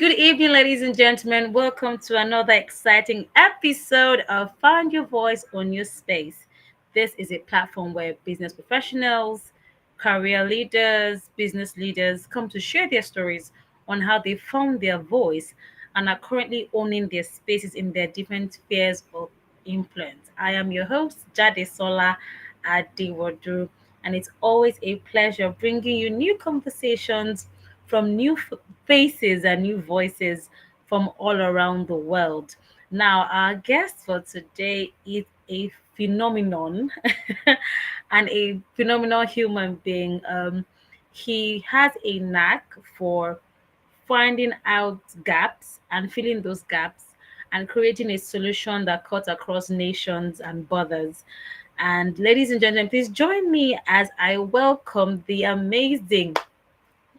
Good evening, ladies and gentlemen. Welcome to another exciting episode of Find Your Voice on Your Space. This is a platform where business professionals, career leaders, business leaders come to share their stories on how they found their voice and are currently owning their spaces in their different spheres of influence. I am your host, Jadesola Adewodun, and it's always a pleasure bringing you new conversations from faces and new voices from all around the world. Now, our guest for today is a phenomenon and a phenomenal human being. He has a knack for finding out gaps and filling those gaps and creating a solution that cuts across nations and borders. And ladies and gentlemen, please join me as I welcome the amazing,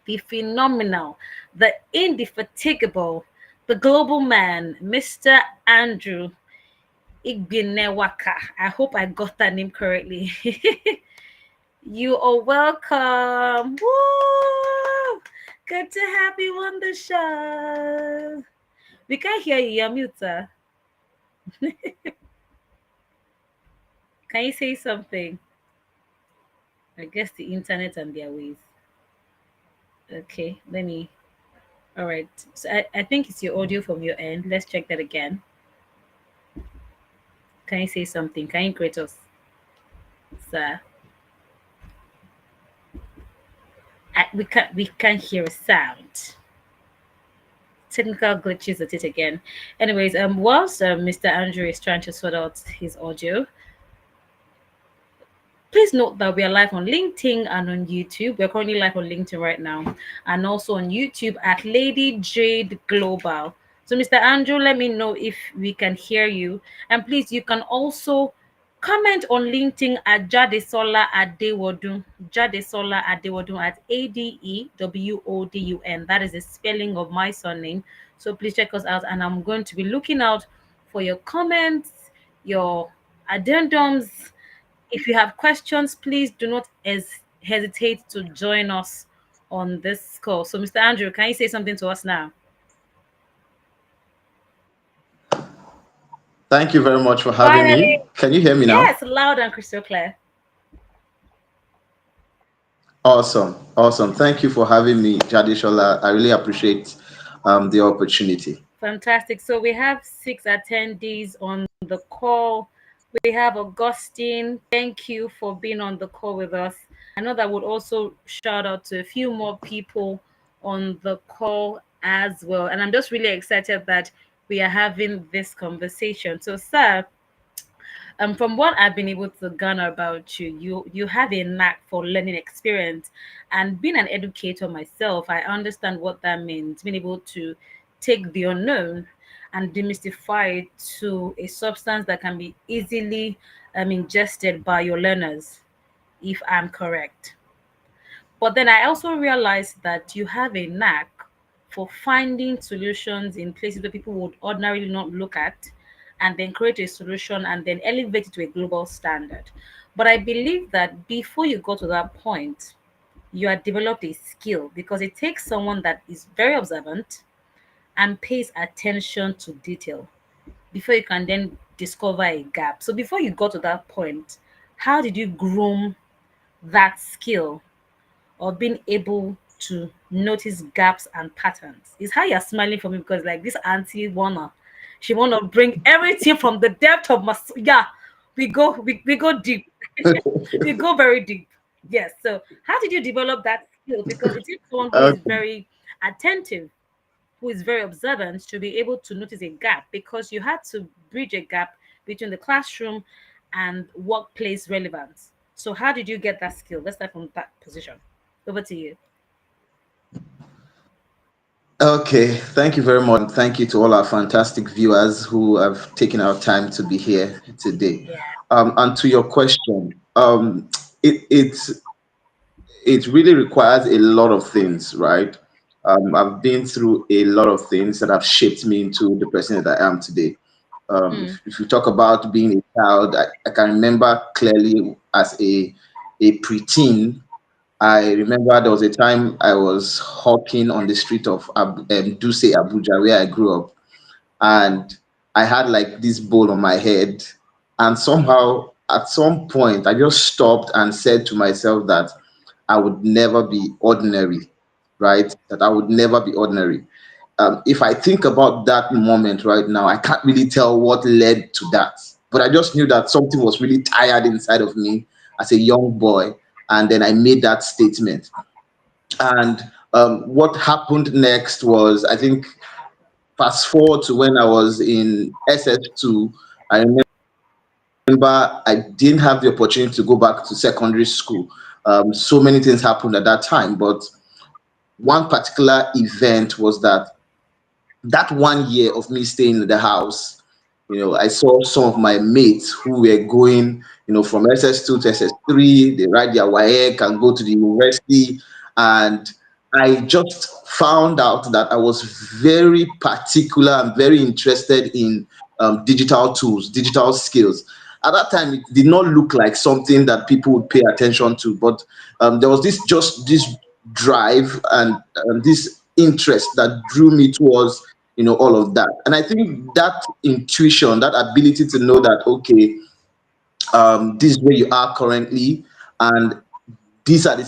the phenomenal, the indefatigable, the global man, Mr. Andrew Igbineweka. I hope I got that name correctly. You are welcome. Woo! Good to have you on the show. We can't hear you. You're mute, sir. Can you say something? I guess the internet and their ways. Okay, let me. All right. So I think it's your audio from your end. Let's check that again. Can you say something? Can you greet us, sir? We can't hear a sound. Technical glitches at it again. Anyways, whilst Mr. Andrew is trying to sort out his audio, please note that we are live on LinkedIn and on YouTube. We're currently live on LinkedIn right now, and also on YouTube at Lady Jade Global. So, Mr. Andrew, let me know if we can hear you, and please, you can also comment on LinkedIn at Jadesola Adewodun, Jadesola Adewodun at Adewodun. That is the spelling of my surname. So please check us out, and I'm going to be looking out for your comments, your addendums. If you have questions, please do not hesitate to join us on this call. So, Mr. Andrew, can you say something to us now? Thank you very much for having me. Finally, Can you hear me now? yes, loud and crystal clear. Awesome. Awesome. Thank you for having me, Jadesola. I really appreciate the opportunity. Fantastic. So we have 6 attendees on the call. We have Augustine. Thank you for being on the call with us. I know that would also shout out to a few more people on the call as well. And I'm just really excited that we are having this conversation. So, sir, from what I've been able to garner about you, you have a knack for learning experience, and being an educator myself, I understand what that means. Being able to take the unknown and demystify it to a substance that can be easily ingested by your learners, if I'm correct. But then I also realized that you have a knack for finding solutions in places where people would ordinarily not look at, and then create a solution and then elevate it to a global standard. But I believe that before you go to that point, you have developed a skill, because it takes someone that is very observant and pays attention to detail before you can then discover a gap. So before you got to that point, how did you groom that skill of being able to notice gaps and patterns? Is how you're smiling for me, because like this auntie wanna, she wanna bring everything from the depth of my yeah. We go deep. We go very deep. Yes. So how did you develop that skill? Because it is someone who is Okay. very attentive, who is very observant, to be able to notice a gap, because you had to bridge a gap between the classroom and workplace relevance. So how did you get that skill? Let's start from that position. Over to you. Okay. Thank you very much. And thank you to all our fantastic viewers who have taken our time to be here today. Yeah. And to your question, it's it really requires a lot of things, right? I've been through a lot of things that have shaped me into the person that I am today. Mm, If you talk about being a child, I can remember clearly as a preteen, I remember there was a time I was hawking on the street of Duse, Abuja, where I grew up, and I had like this bowl on my head, and somehow at some point I just stopped and said to myself that I would never be ordinary, right? That I would never be ordinary. If I think about that moment right now, I can't really tell what led to that. But I just knew that something was really tired inside of me as a young boy. And then I made that statement. And what happened next was, I think, fast forward to when I was in SS2, I remember I didn't have the opportunity to go back to secondary school. So many things happened at that time. But one particular event was that 1 year of me staying in the house, I saw some of my mates who were going, from SS2 to SS3, they write their WAEC and go to the university. And I just found out that I was very particular and very interested in digital tools, digital skills. At that time, it did not look like something that people would pay attention to, but there was this drive and this interest that drew me towards all of that. And I think that intuition, that ability to know that, okay, this is where you are currently, and these are the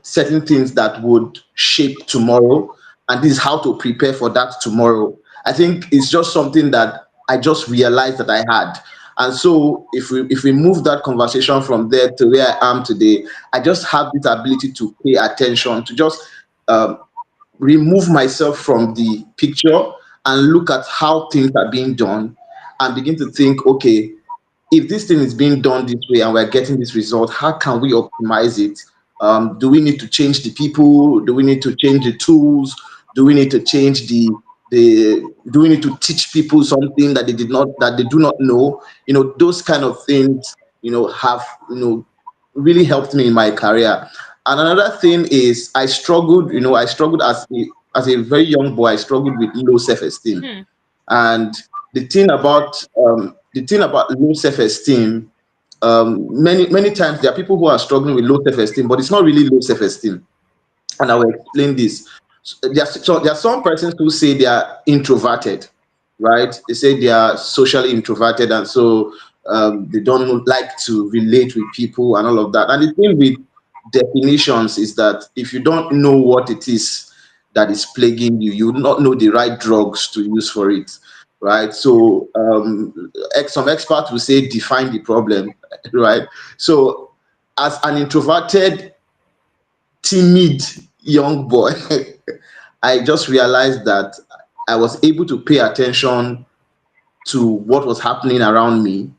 certain things that would shape tomorrow, and this is how to prepare for that tomorrow. I think it's just something that I just realized that I had. And so if we move that conversation from there to where I am today, I just have this ability to pay attention, to just um, remove myself from the picture and look at how things are being done and begin to think, okay, if this thing is being done this way and we're getting this result, how can we optimize it? Do we need to change the people? Do we need to change the tools? Do we need to change the do we need to teach people something that they do not know? Those kind of things, have really helped me in my career. And another thing is I struggled as a very young boy, I struggled with low self-esteem. Hmm. And the thing about low self-esteem, many times there are people who are struggling with low self-esteem, but it's not really low self-esteem. And I will explain this. There are some persons who say they are introverted, right? They say they are socially introverted, and so they don't like to relate with people and all of that. And the thing with definitions is that if you don't know what it is that is plaguing you, you will not know the right drugs to use for it, right? So some experts will say define the problem, right? So as an introverted, timid young boy, I just realized that I was able to pay attention to what was happening around me.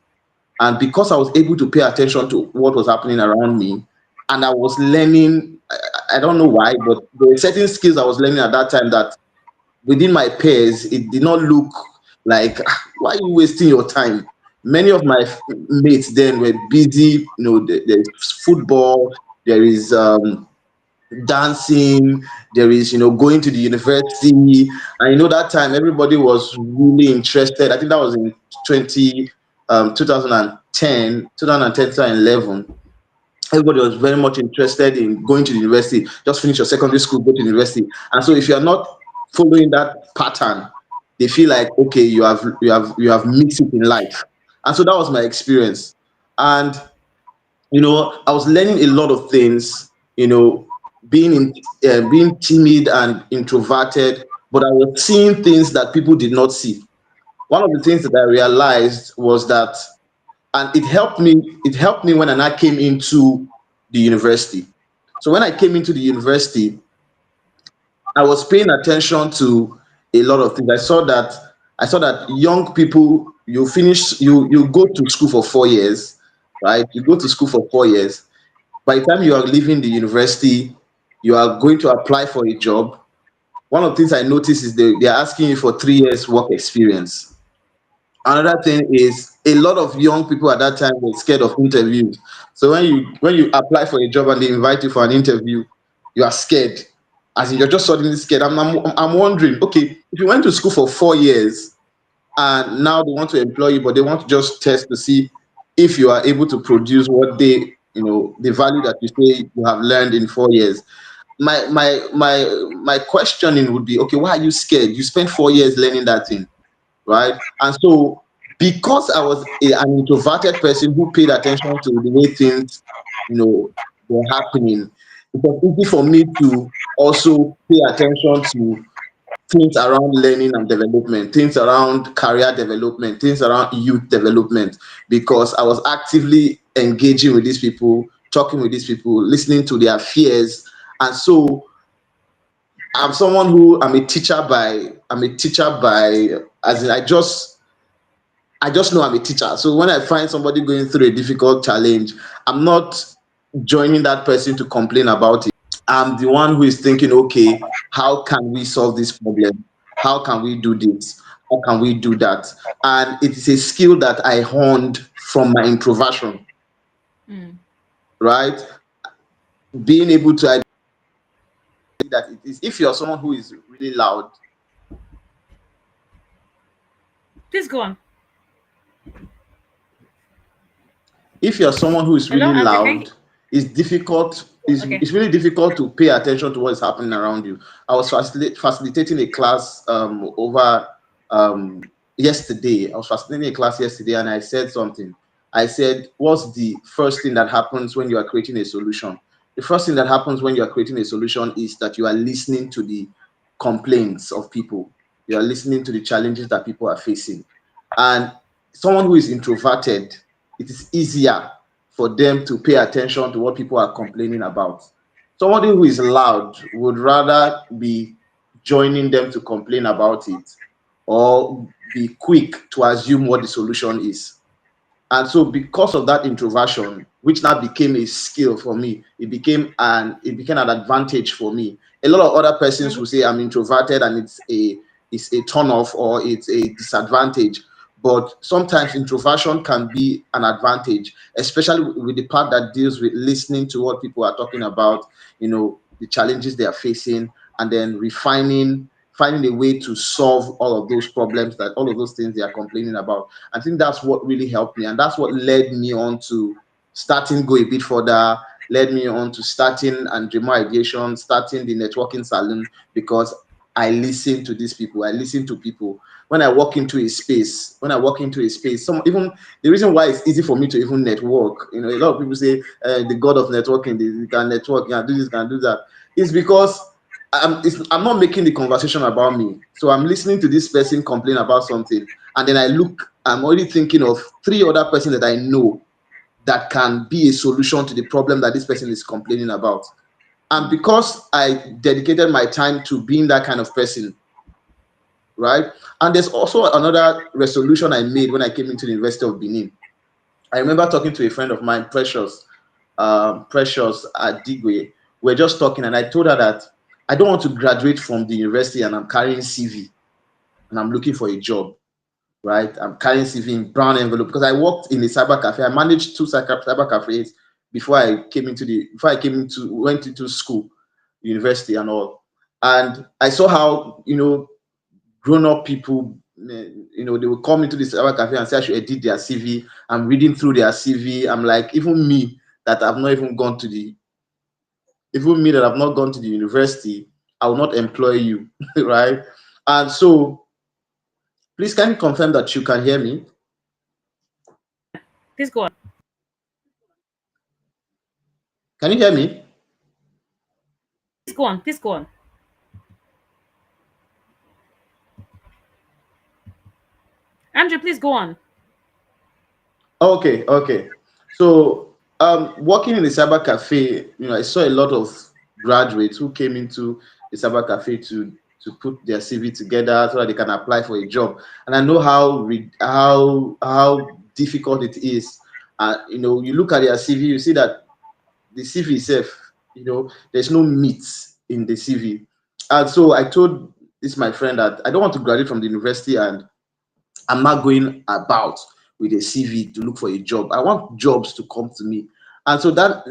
And because I was able to pay attention to what was happening around me, and I was learning, I don't know why, but there were certain skills I was learning at that time that within my peers, it did not look like, why are you wasting your time? Many of my mates then were busy, there's football, there is dancing, there is going to the university. And that time everybody was really interested. I think that was in 2010, 2011. Everybody was very much interested in going to the university. Just finish your secondary school, go to the university. And so if you are not following that pattern, they feel like, okay, you have mixed it in life. And so that was my experience. And I was learning a lot of things, being timid and introverted, but I was seeing things that people did not see. One of the things that I realized was that, and it helped me when I came into the university. So when I came into the university, I was paying attention to a lot of things. I saw that young people, you go to school for 4 years, right? You go to school for 4 years. By the time you are leaving the university, you are going to apply for a job. One of the things I noticed is they are asking you for 3 years work experience. Another thing is a lot of young people at that time were scared of interviews. So when you apply for a job and they invite you for an interview, you are scared. As in you're just suddenly scared. I'm wondering, okay, if you went to school for 4 years and now they want to employ you, but they want to just test to see if you are able to produce what they the value that you say you have learned in 4 years. My questioning would be, okay, why are you scared? You spent 4 years learning that thing, right? And so because I was an introverted person who paid attention to the way things, were happening, it was easy for me to also pay attention to things around learning and development, things around career development, things around youth development, because I was actively engaging with these people, talking with these people, listening to their fears. And so I'm a teacher by, as in I just know I'm a teacher. So when I find somebody going through a difficult challenge, I'm not joining that person to complain about it. I'm the one who is thinking, okay, how can we solve this problem? How can we do this? How can we do that? And it is a skill that I honed from my introversion, right? Being able to identify that it is, if you're someone who is really loud, Please go on. if you're someone who is Hello, really Andrew. Can you... loud, it's difficult. Okay. It's really difficult to pay attention to what's happening around you. I was facilitating a class over yesterday. I was facilitating a class yesterday, and I said something. I said, "What's the first thing that happens when you are creating a solution?" The first thing that happens when you are creating a solution is that you are listening to the complaints of people. You are listening to the challenges that people are facing, and someone who is introverted, it is easier for them to pay attention to what people are complaining about. Somebody who is loud would rather be joining them to complain about it, or be quick to assume what the solution is. And so because of that introversion, which now became a skill for me, it became an advantage for me. A lot of other persons will say I'm introverted and it's a turn off or it's a disadvantage. But sometimes introversion can be an advantage, especially with the part that deals with listening to what people are talking about, the challenges they are facing, and then finding a way to solve all of those problems, that all of those things they are complaining about. I think that's what really helped me, and that's what led me on to starting Go a Bit Further, led me on to starting 𝗡𝗶𝗴𝗏 Ideation, starting the networking salon, because I listen to these people. I listen to people. When I walk into a space, even the reason why it's easy for me to even network, a lot of people say the god of networking, you can network, you can do this, you can do that, is because I'm not making the conversation about me. So I'm listening to this person complain about something, and then I'm already thinking of 3 other persons that I know that can be a solution to the problem that this person is complaining about. And because I dedicated my time to being that kind of person, right? And there's also another resolution I made when I came into the University of Benin. I remember talking to a friend of mine, Precious Adigwe. We're just talking, and I told her that I don't want to graduate from the university and I'm carrying CV and I'm looking for a job, right? I'm carrying CV in brown envelope because I worked in a cyber cafe. I managed 2 cyber cafes before I went into school, university and all. And I saw how, grown-up people, they would come into the cyber cafe and say I should edit their CV. I'm reading through their CV. I'm like, even me that I've not gone to the university, I will not employ you, right? And so, please, can you confirm that you can hear me? Please go on. Can you hear me? Please go on. Please go on. Andrew, please go on. Okay. So, working in the cyber cafe, I saw a lot of graduates who came into the cyber cafe to put their CV together so that they can apply for a job. And I know how difficult it is. You look at their CV, you see that the CV itself, there's no meat in the CV. And so I told my friend that I don't want to graduate from the university and I'm not going about with a CV to look for a job. I want jobs to come to me. And so that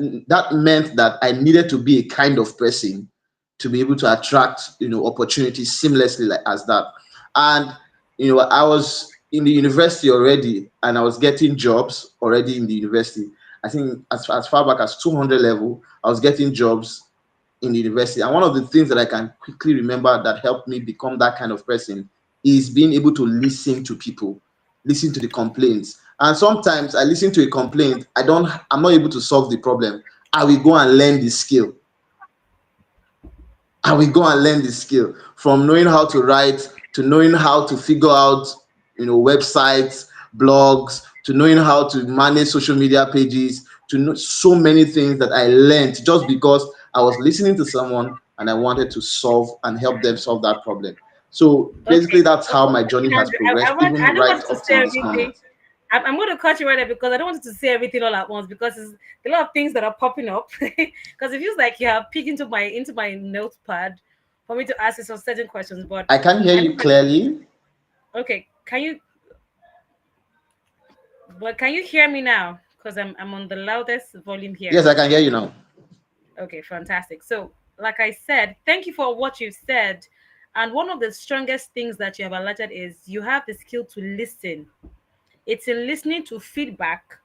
meant that I needed to be a kind of person to be able to attract, opportunities seamlessly like as that. And, I was in the university already and I was getting jobs already in the university. I think as far back as 200 level, I was getting jobs in the university. And one of the things that I can quickly remember that helped me become that kind of person is being able to listen to people, listen to the complaints. And sometimes I listen to a complaint, I'm not able to solve the problem. I will go and learn the skill. I will go and learn the skill, from knowing how to write to knowing how to figure out, websites, blogs, to knowing how to manage social media pages, to know so many things that I learned just because I was listening to someone and I wanted to solve and help them solve that problem. So basically, Okay. that's how my journey has Andrew, progressed, I even don't right want to up say till this everything. moment. I'm going to cut you right there because I don't want you to say everything all at once, because there's a lot of things that are popping up. Because it feels like you have peeked into my notepad for me to ask you some certain questions. But I can hear I you know clearly. okay. Can you hear me now? Because I'm on the loudest volume Yes, here. I can hear you now. Okay, fantastic. So, like I said, thank you for what you've said. And one of the strongest things that you have alerted is you have the skill to listen. It's in listening to feedback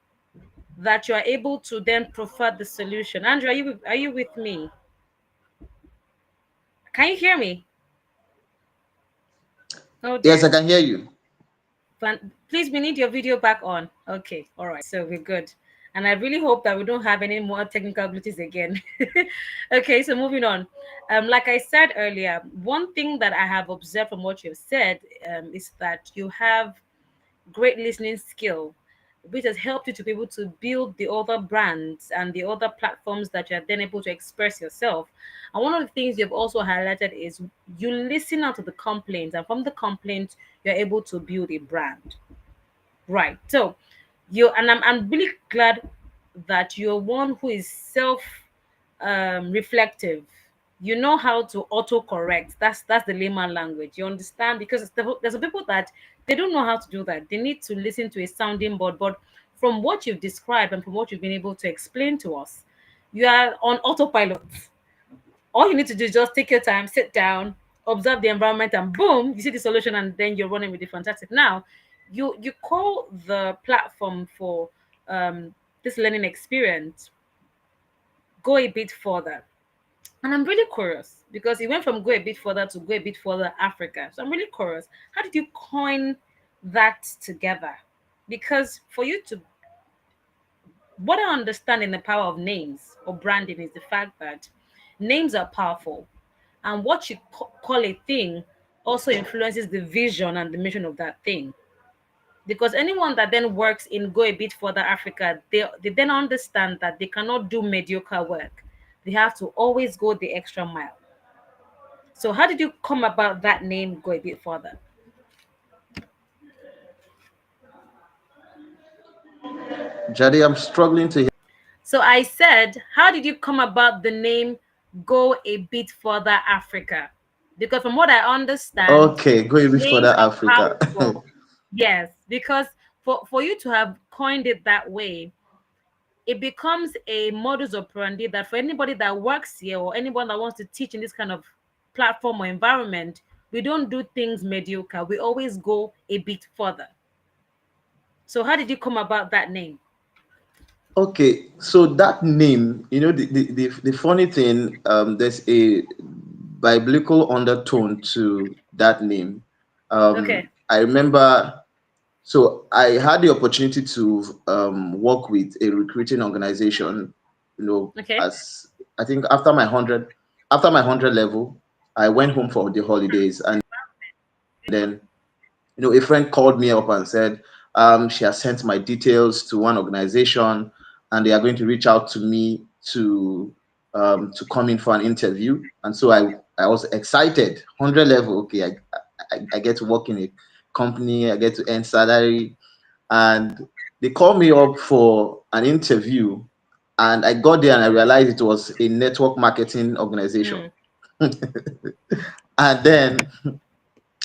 that you are able to then prefer the solution. Andrew, are you with me? Can you hear me? Oh Yes, I dear. can hear you. Please, we need your video back on. Okay, all right, so we're good. And I really hope that we don't have any more technical glitches again. Okay, so moving on. Like I said earlier, one thing that I have observed from what you've said is that you have great listening skill, which has helped you to be able to build the other brands and the other platforms that you're then able to express yourself. And one of the things you've also highlighted is you listen out to the complaints, and from the complaints, you're able to build a brand. Right. So I'm really glad that you're one who is self reflective. You know how to auto correct. That's the layman language. You understand, because there's some people that they don't know how to do that. They need to listen to a sounding board. But from what you've described and from what you've been able to explain to us, you are on autopilot. All you need to do is just take your time, sit down, observe the environment, and boom, you see the solution, and then you're running with it. Fantastic. Now, you call the platform for this learning experience Go a Bit Further. And I'm really curious because it went from Go a Bit Further to Go a Bit Further Africa. So I'm really curious. How did you coin that together? Because for you to, what I understand in the power of names or branding is the fact that names are powerful. And what you call a thing also influences the vision and the mission of that thing. Because anyone that then works in Go a Bit Further Africa, they then understand that they cannot do mediocre work. They have to always go the extra mile. So how did you come about that name, Go a Bit Further? Jade, I'm struggling to hear. So I said, how did you come about the name Go a Bit Further Africa? Because from what I understand, Okay, go a bit names further, are Africa. powerful. Yes, because for you to have coined it that way, it becomes a modus operandi that for anybody that works here or anyone that wants to teach in this kind of platform or environment, we don't do things mediocre. We always go a bit further. So how did you come about that name? Okay, so that name, the funny thing, there's a biblical undertone to that name. Okay. I remember, so I had the opportunity to work with a recruiting organization, Okay. as I think after my 100 level, I went home for the holidays, and then a friend called me up and said she has sent my details to one organization and they are going to reach out to me to come in for an interview. And so I was excited. 100 level, okay, I get to work in a company, I get to earn salary. And they called me up for an interview, and I got there and I realized it was a network marketing organization. Mm. And then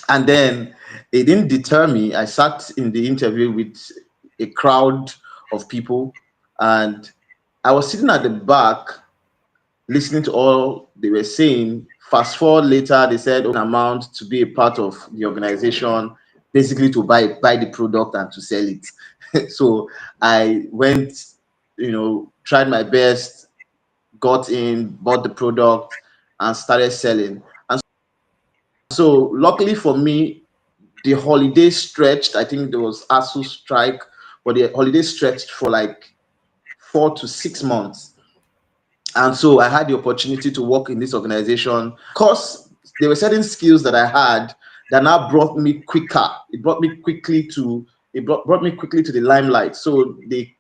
and then it didn't deter me. I sat in the interview with a crowd of people, and I was sitting at the back listening to all they were saying. Fast forward later, they said amount to be a part of the organization, basically to buy the product and to sell it. So I went tried my best, got in, bought the product, and started selling. And so luckily for me, the holiday stretched. I think there was ASU strike, but the holiday stretched for like 4 to 6 months. And so I had the opportunity to work in this organization because there were certain skills that I had that now brought me quicker. It brought me quickly to brought me quickly to the limelight. So they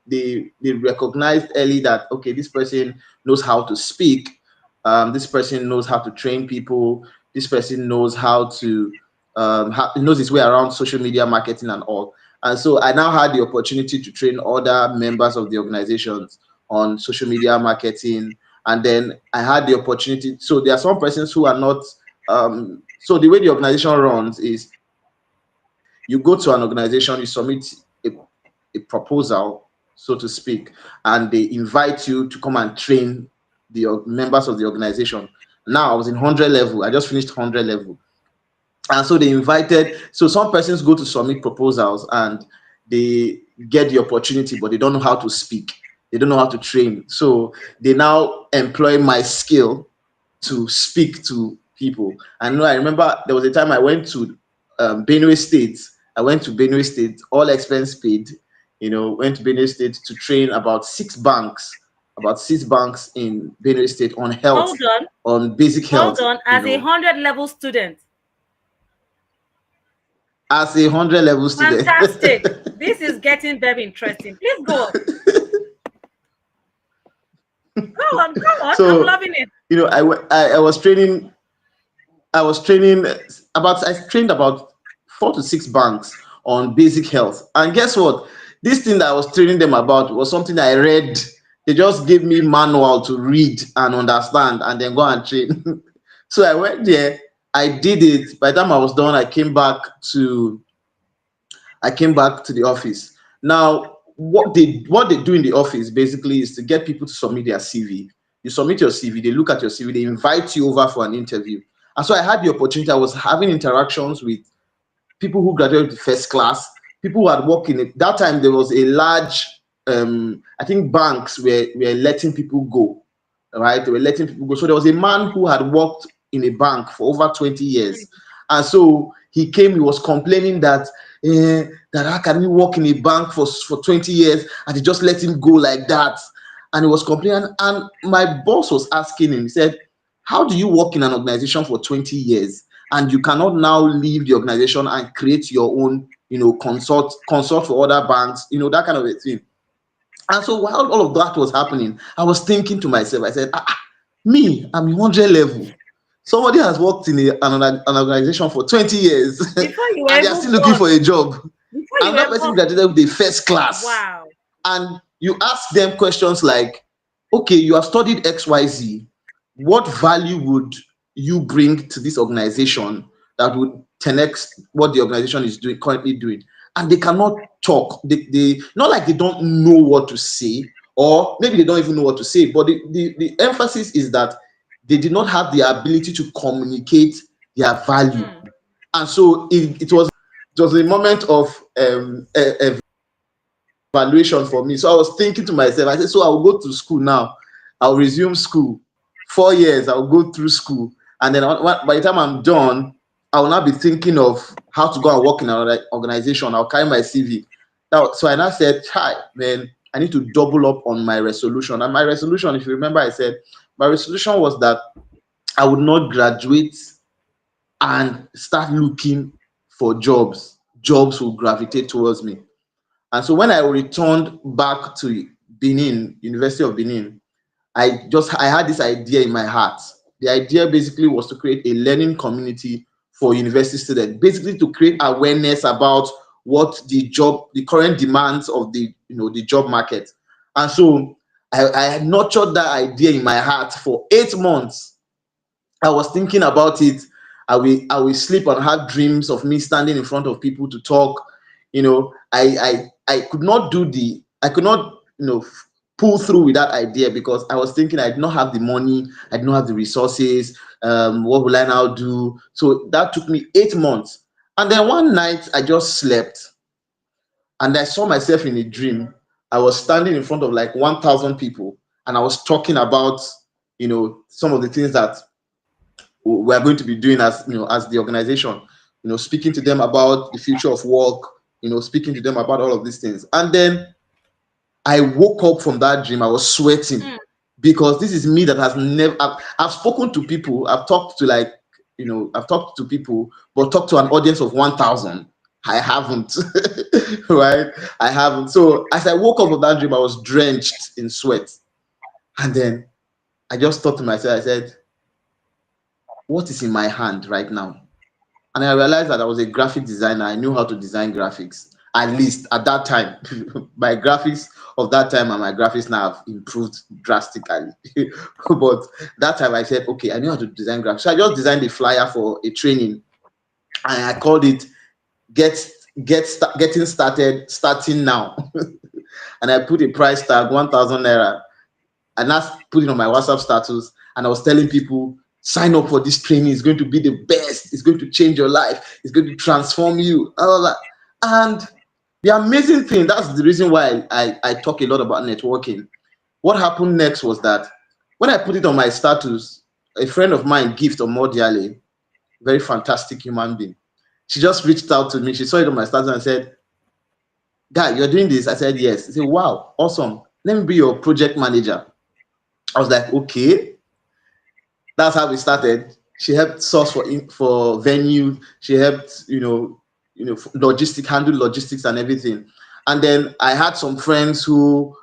recognized early that, okay, this person knows how to speak, this person knows how to train people, this person knows how to knows his way around social media marketing and all. And so I now had the opportunity to train other members of the organizations on social media marketing. And then I had the opportunity. So there are some persons who are not. So the way the organization runs is you go to an organization, you submit a proposal, so to speak, and they invite you to come and train the members of the organization. Now I was in 100 level. I just finished 100 level. And so they invited, so some persons go to submit proposals and they get the opportunity, but they don't know how to speak. They don't know how to train. So they now employ my skill to speak to people. And I remember there was a time I went to Benue State. I went to Benue State, all expense paid, went to Benue State to train about six banks in Benue State on health, on basic health. Hold on, as a 100 level student. As a 100 level student. Fantastic. This is getting very interesting. Please go on. Go on. So, I'm loving it. I was training. I trained about 4 to 6 banks on basic health. And guess what? This thing that I was training them about was something I read. They just gave me manual to read and understand and then go and train. So I went there. I did it. By the time I was done, I came back to the office. Now, what they do in the office basically is to get people to submit their CV. You submit your CV, they look at your CV, they invite you over for an interview. And so I had the opportunity. I was having interactions with people who graduated with first class, people who had worked in it. That time there was a large, I think banks were letting people go, right? They were letting people go. So there was a man who had worked in a bank for over 20 years. And so he came, he was complaining that how can he work in a bank for 20 years and they just let him go like that? And he was complaining. And my boss was asking him, he said, how do you work in an organization for 20 years and you cannot now leave the organization and create your own, consult for other banks, that kind of a thing. And so while all of that was happening, I was thinking to myself, I said, me, I'm 100 level. Somebody has worked in an organization for 20 years and they're still looking for a job. And that person graduated with a first class. Wow. And you ask them questions like, okay, you have studied XYZ. What value would you bring to this organization that would 10x what the organization is currently doing? And they cannot talk. They not like they don't know what to say, or maybe they don't even know what to say, but the emphasis is that they did not have the ability to communicate their value. And so it was a moment of evaluation for me. So I was thinking to myself, I said, so I'll go to school now. I'll resume school. 4 years, I'll go through school. And then by the time I'm done, I will now be thinking of how to go and work in another organization. I'll carry my CV. So I now said, hi, man, I need to double up on my resolution. And my resolution, if you remember, I said, my resolution was that I would not graduate and start looking for jobs. Jobs will gravitate towards me. And so when I returned back to Benin, University of Benin, I had this idea in my heart. The idea basically was to create a learning community for university students, basically to create awareness about what the current demands of the job market. And so I had nurtured that idea in my heart for 8 months. I was thinking about it. I will sleep and have dreams of me standing in front of people to talk. I could not pull through with that idea because I was thinking I did not have the money, I did not have the resources. What will I now do? So that took me 8 months. And then one night I just slept and I saw myself in a dream. I was standing in front of like 1,000 people, and I was talking about, some of the things that we are going to be doing as, as the organization, speaking to them about the future of work, speaking to them about all of these things. And then I woke up from that dream. I was sweating because this is me that has never, I've spoken to people, I've talked to I've talked to people, but talked to an audience of 1,000. I haven't, right? I haven't. So as I woke up from that dream, I was drenched in sweat. And then I just thought to myself, I said, what is in my hand right now? And I realized that I was a graphic designer. I knew how to design graphics, at least at that time. My graphics of that time and my graphics now have improved drastically. But that time I said, okay, I knew how to design graphics. So I just designed a flyer for a training, and I called it Getting Started, Starting Now. And I put a price tag, 1,000 naira, and that's put it on my WhatsApp status. And I was telling people, sign up for this training. It's going to be the best. It's going to change your life. It's going to transform you. All that. And the amazing thing, that's the reason why I talk a lot about networking. What happened next was that when I put it on my status, a friend of mine, Gift 𝗡𝗶𝗴𝗏, very fantastic human being, she just reached out to me. She saw it on my status and said, "Guy, you're doing this?" I said, "Yes." She said, "Wow, awesome. Let me be your project manager." I was like, okay. That's how we started. She helped source for venue. She helped, handle logistics and everything. And then I had some friends who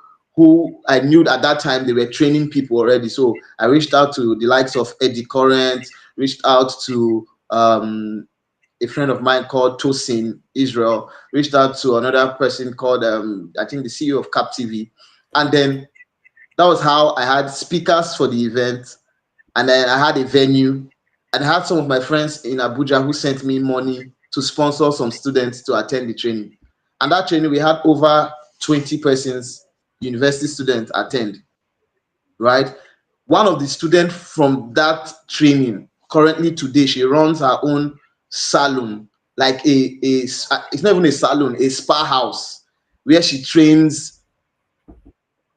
I knew at that time they were training people already. So I reached out to the likes of 𝗡𝗶𝗴𝗏, reached out to a friend of mine called 𝗡𝗶𝗁 Israel, reached out to another person called I think the CEO of 𝗡𝗶𝗴𝗏, and then that was how I had speakers for the event. And then I had a venue, and I had some of my friends in Abuja who sent me money to sponsor some students to attend the training. And that training, we had over 20 persons, university students, attend, right? One of the students from that training, currently today, she runs her own salon, like it's not even a salon, a spa house, where she trains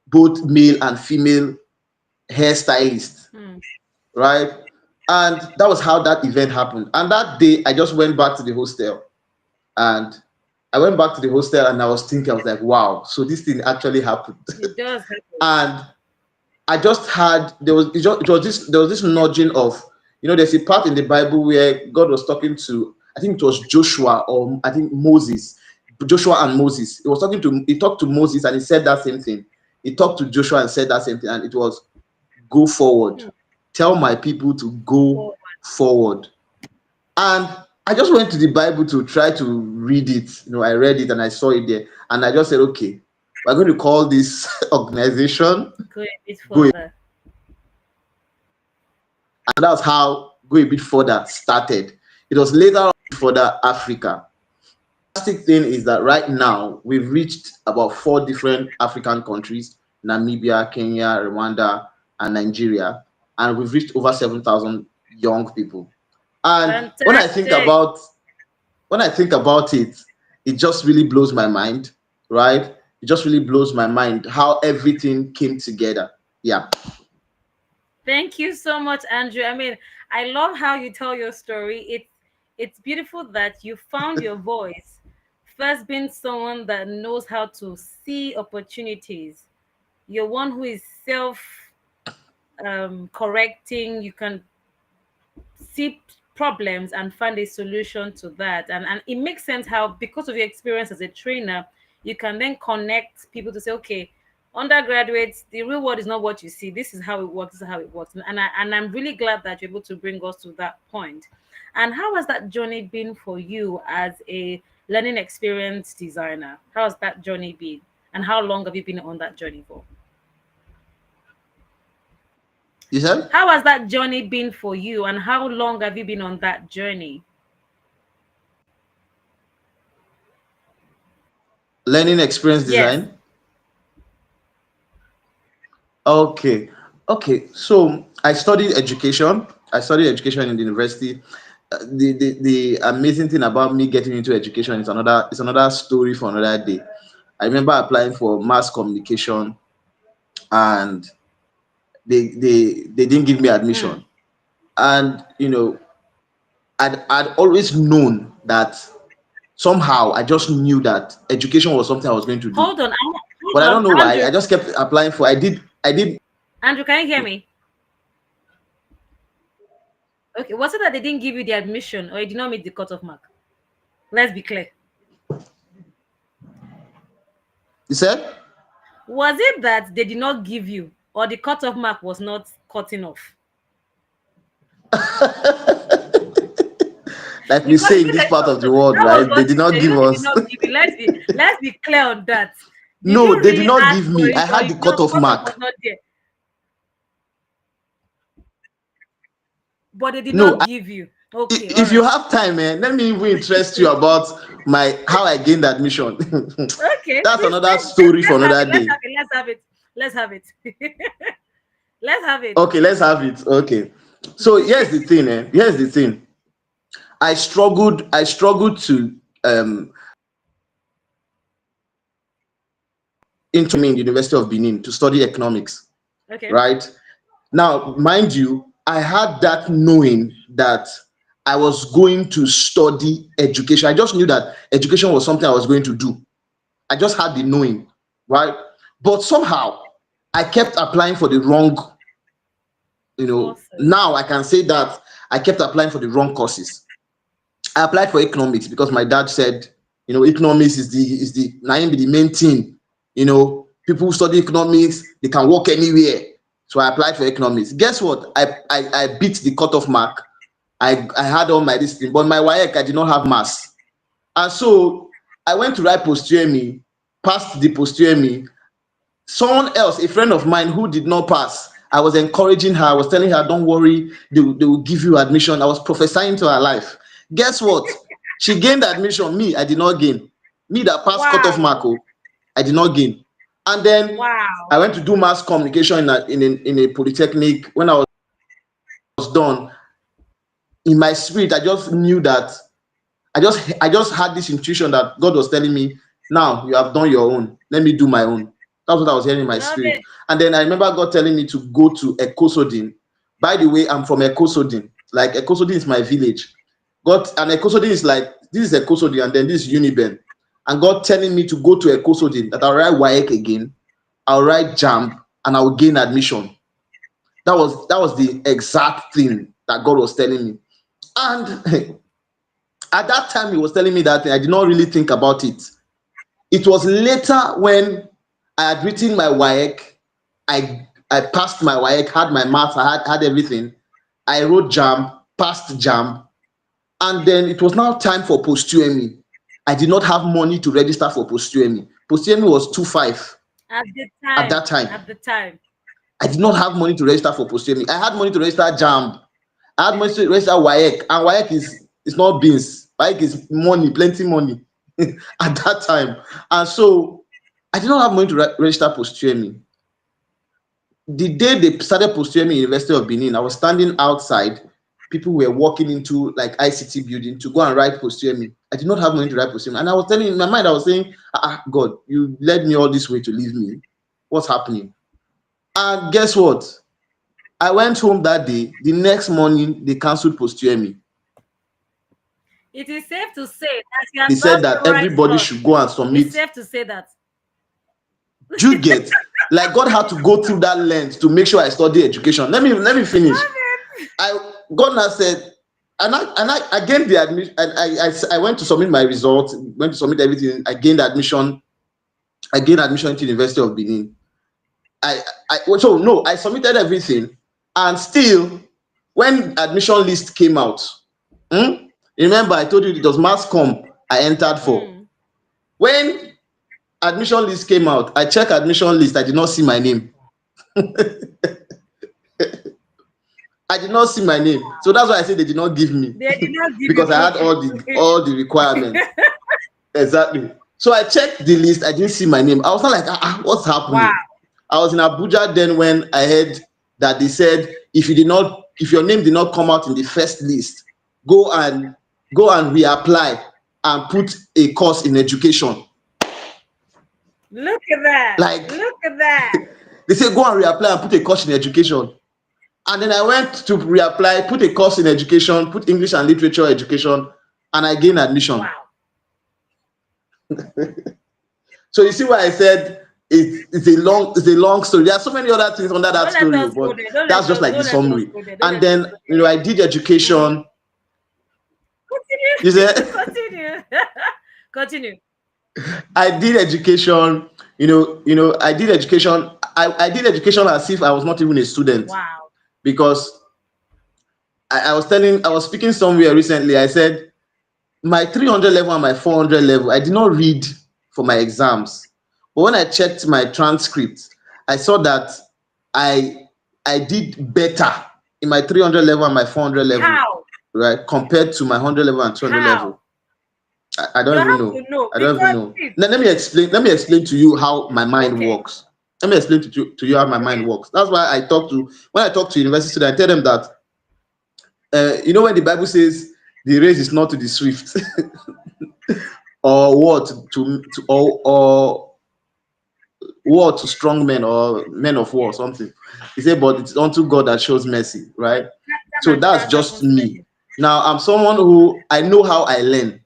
both male and female hairstylists. Right? And that was how that event happened. And that day, I just went back to the hostel. And I went back to the hostel and I was thinking, I was like, wow, so this thing actually happened. It does happen. And I just had, there was this nudging of, there's a part in the Bible where God was talking to, I think it was Joshua, or I think Moses, Joshua and Moses. He talked to Moses and he said that same thing. He talked to Joshua and said that same thing. And it was, go forward. Tell my people to go forward. And I just went to the Bible to try to read it. I read it and I saw it there. And I just said, okay, we're going to call this organization Go a bit further. And that's how Go a Bit Further started. It was later on Further Africa. The fantastic thing is that right now we've reached about 4 different African countries: Namibia, Kenya, Rwanda, and Nigeria. And we've reached over 7,000 young people. And Fantastic. when I think about it, it just really blows my mind, right? It just really blows my mind how everything came together. Yeah. Thank you so much, Andrew. I mean, I love how you tell your story. It's beautiful that you found your voice, first being someone that knows how to see opportunities. You're one who is self correcting. You can see problems and find a solution to that. And it makes sense how, because of your experience as a trainer, you can then connect people to say, okay, undergraduates, the real world is not what you see. This is how it works. This is how it works. And I'm really glad that you're able to bring us to that point. And how has that journey been for you as a learning experience designer? How has that journey been? And how long have you been on that journey for? You said? How has that journey been for you, and how long have you been on that journey? Learning experience design? Yes. Okay. So I studied education. I studied education in the university. The amazing thing about me getting into education is another story for another day. I remember applying for mass communication, and they didn't give me admission. And I'd always known that somehow, I just knew that education was something I was going to do. Hold on, But I don't know why. Andrew. I just kept applying for. I did. Andrew, can you hear me? Okay, was it that they didn't give you the admission, or you did not meet the cutoff mark? Let's be clear. You said? Was it that they did not give you, or the cutoff mark was not cutting off? Like we say in this part of the world, right? They did not give us. Let's be clear on that. No, they did not give me. I had the cutoff mark. But they did not give you. Okay. If you have time, man, let me even interest you about how I gained admission. Okay. That's another story for another day. Let's have it. Let's have it. Let's have it. Okay, let's have it. Okay. So here's the thing, Here's the thing. I struggled to into me in the University of Benin to study economics. Okay. Right? Now, mind you, I had that knowing that I was going to study education. I just knew that education was something I was going to do. I just had the knowing, right? But somehow I kept applying for the wrong, awesome. Now I can say that I kept applying for the wrong courses. I applied for economics because my dad said, economics is the main thing. People who study economics, they can work anywhere. So I applied for economics. Guess what? I beat the cutoff mark. I had all my discipline, but my WAEC, I did not have maths. And so I went to write 𝗡𝗶𝗴𝗏, passed the 𝗡𝗶𝗴𝗏. Someone else, a friend of mine who did not pass, I was encouraging her. I was telling her, don't worry, they will give you admission. I was prophesying to her life. Guess what? She gained admission. Me, I did not gain. Me that passed cutoff mark, I did not gain. And then I went to do mass communication in a polytechnic. When I was done, in my spirit, I just knew that I just had this intuition that God was telling me, now you have done your own. Let me do my own. That's what I was hearing in my spirit. And then I remember God telling me to go to 𝗡𝗶𝗴𝗏. By the way, I'm from 𝗡𝗶𝗴𝗏. Like 𝗡𝗶𝗴𝗏 is my village. God, and 𝗡𝗶𝗴𝗏 is like, this is 𝗡𝗶𝗴𝗏, and then this is Uniben. And God telling me to go to 𝗡𝗶𝗴𝗏, that I'll write WAEC again, I'll write JAMB, and I'll gain admission. That was the exact thing that God was telling me. And at that time he was telling me that thing, I did not really think about it. It was later when I had written my WAEC, I passed my WAEC, had my maths, I had everything. I wrote JAMB, passed JAMB, and then it was now time for 𝗡𝗶𝗴𝗏. I did not have money to register for 𝗡𝗶𝗴𝗏. 𝗡𝗶𝗴𝗏 was 2.5 at that time. At the time. I did not have money to register for 𝗡𝗶𝗴𝗏. I had money to register JAMB. I had money to register WAEC, and WAEC is not beans. WAEC is money, plenty money at that time. And so I did not have money to register 𝗡𝗶𝗴𝗏. The day they started 𝗡𝗶𝗴𝗏 in the University of Benin, I was standing outside. People were walking into like ICT building to go and write 𝗡𝗶𝗴𝗏. I did not have money to write 𝗡𝗶𝗴𝗏. And I was telling, in my mind, I was saying, God, you led me all this way to leave me. What's happening? And guess what? I went home that day. The next morning, they canceled 𝗡𝗶𝗏𝗏. It is safe to say that they said that everybody should go and submit. It's safe to say that. Do you get? Like God had to go through that lens to make sure I study education. Let me finish. God now said, and I gained the admission. I went to submit my results, went to submit everything. I gained admission. I gained admission into the University of Benin. I submitted everything, and still, when admission list came out, remember I told you it was mass comm I entered for. When admission list came out, I checked admission list. I did not see my name. I did not see my name, so that's why I said they did not give me. They did not give because I had all the requirements. Exactly. So I checked the list. I didn't see my name. I was not like, what's happening? Wow. I was in Abuja then when I heard that they said if your name did not come out in the first list, go and reapply and put a course in education. Look at that. Like, Look at that. they say go and reapply and put a course in education. And then I went to reapply, put a course in education, put English and literature education, and I gained admission. Wow. So you see why I said it's a long story. There are so many other things under that story, but that's just like the summary. And then I did education. Continue. You say Continue. Continue. I did education. I did education. I did education as if I was not even a student. Wow. Because I was speaking somewhere recently. I said my 300 level and my 400 level, I did not read for my exams. But when I checked my transcript, I saw that I did better in my 300 level and my 400 level. How? Right, compared to my 100 level and 200 level. I don't even know. I don't even know. Let me explain to you how my mind works. Let me explain to you how my mind works. That's why when I talk to university students, I tell them that when the Bible says the race is not to the swift or what or war to strong men or men of war or something. He said, but it's unto God that shows mercy, right? So that's just me. Now I'm someone who I know how I learn,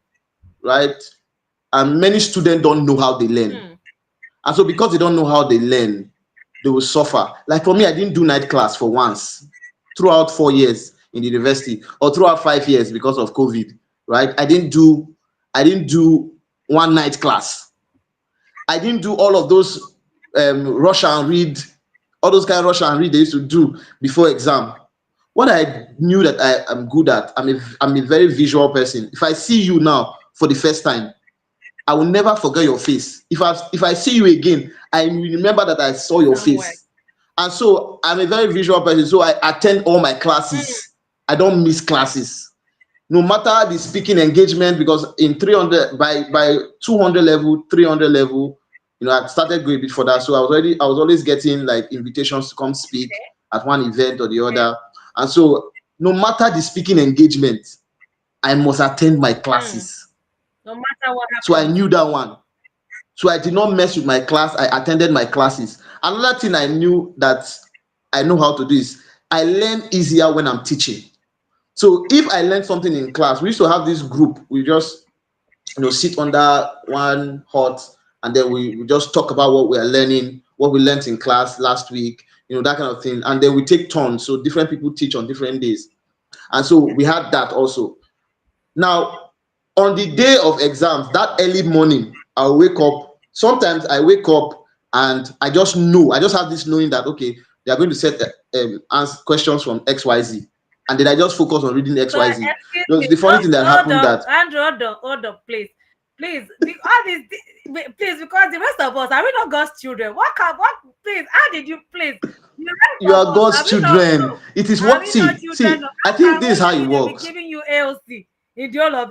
right? And many students don't know how they learn. And so because they don't know how they learn, they will suffer. Like for me, I didn't do night class for once throughout 4 years in the university, or throughout 5 years because of COVID, right? I didn't do one night class. I didn't do all of those rush and read, all those kind of rush and read they used to do before exam. What I knew that I am good at, I'm a very visual person. If I see you now for the first time, I will never forget your face. If I see you again, I remember that I saw your face. And so I'm a very visual person. So I attend all my classes. I don't miss classes. No matter the speaking engagement, because in 300 by 200 level, 300 level, I started going before that. So I was always getting like invitations to come speak at one event or the other. And so no matter the speaking engagement, I must attend my classes. No matter what happens. So I knew that one. So I did not mess with my class. I attended my classes. Another thing I knew that I know how to do is I learn easier when I'm teaching. So if I learn something in class, we used to have this group. We just sit under one hut, and then we just talk about what we are learning, what we learned in class last week, that kind of thing. And then we take turns. So different people teach on different days. And so we had that also. Now, on the day of exams, that early morning, I'll wake up. Sometimes I wake up and I just have this knowing that, okay, they are going to set answer questions from XYZ. And then I just focus on reading XYZ. The funny thing that happened that... Andrew, hold on, please. Please, please, because the rest of us, are we not God's children? Please, how did you, please? You are God's children. It is what, see, I think this is how it works. Giving you AOC in the whole of,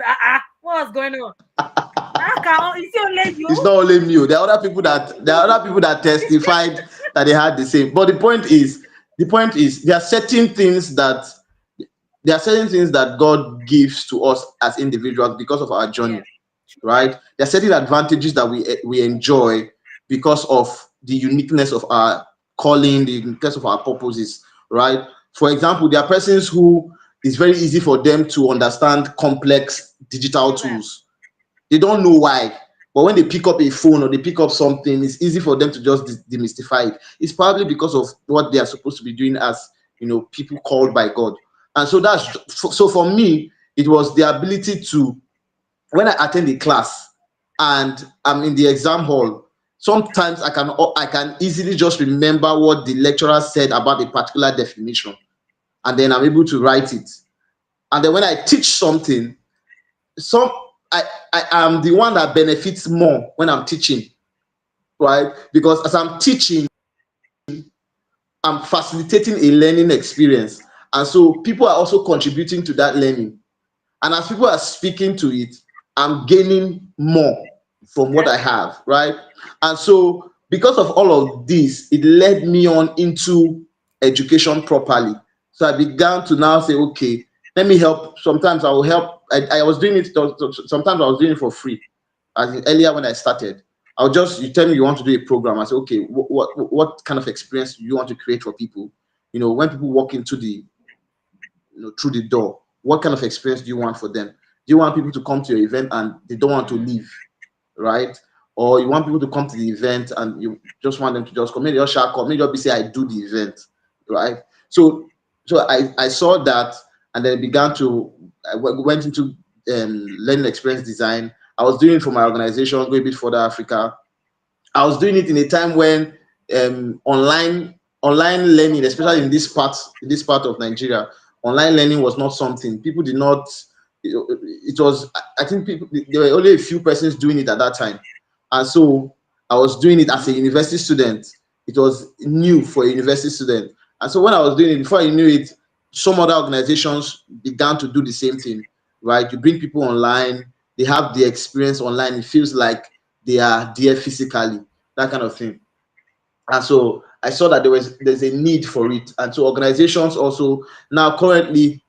what's going on? It's not only me. There are other people that testified that they had the same. But the point is, there are certain things that God gives to us as individuals because of our journey, right? There are certain advantages that we enjoy because of the uniqueness of our calling, the uniqueness of our purposes, right? For example, there are persons who it's very easy for them to understand complex digital tools. They don't know why, but when they pick up a phone or they pick up something, it's easy for them to just demystify it. It's probably because of what they are supposed to be doing as people called by God. And so for me, it was the ability to, when I attend a class and I'm in the exam hall, sometimes I can easily just remember what the lecturer said about a particular definition, and then I'm able to write it. And then when I teach something, I am the one that benefits more when I'm teaching, right? Because as I'm teaching, I'm facilitating a learning experience. And so people are also contributing to that learning. And as people are speaking to it, I'm gaining more from what I have, right? And so because of all of this, it led me on into education properly. So I began to now say, okay, let me help. Sometimes I will help. I was doing it. Sometimes I was doing it for free. As earlier when I started, you tell me you want to do a program. I say, okay, what kind of experience do you want to create for people? You know, when people walk into through the door, what kind of experience do you want for them? Do you want people to come to your event and they don't want to leave, right? Or you want people to come to the event and you just want them to just come, maybe just shall come, maybe just be say I do the event, right? So I saw that, and then I went into learning experience design. I was doing it for my organization, 𝗡𝗶𝗴𝗏 Africa. I was doing it in a time when online learning, especially in this part of Nigeria, online learning was not something people did not. It was, I think, there were only a few persons doing it at that time, and so I was doing it as a university student. It was new for a university student, and so when I was doing it, before I knew it, some other organizations began to do the same thing. Right, you bring people online, they have the experience online. It feels like they are there physically, that kind of thing. And so I saw that there's a need for it. And so organizations also now currently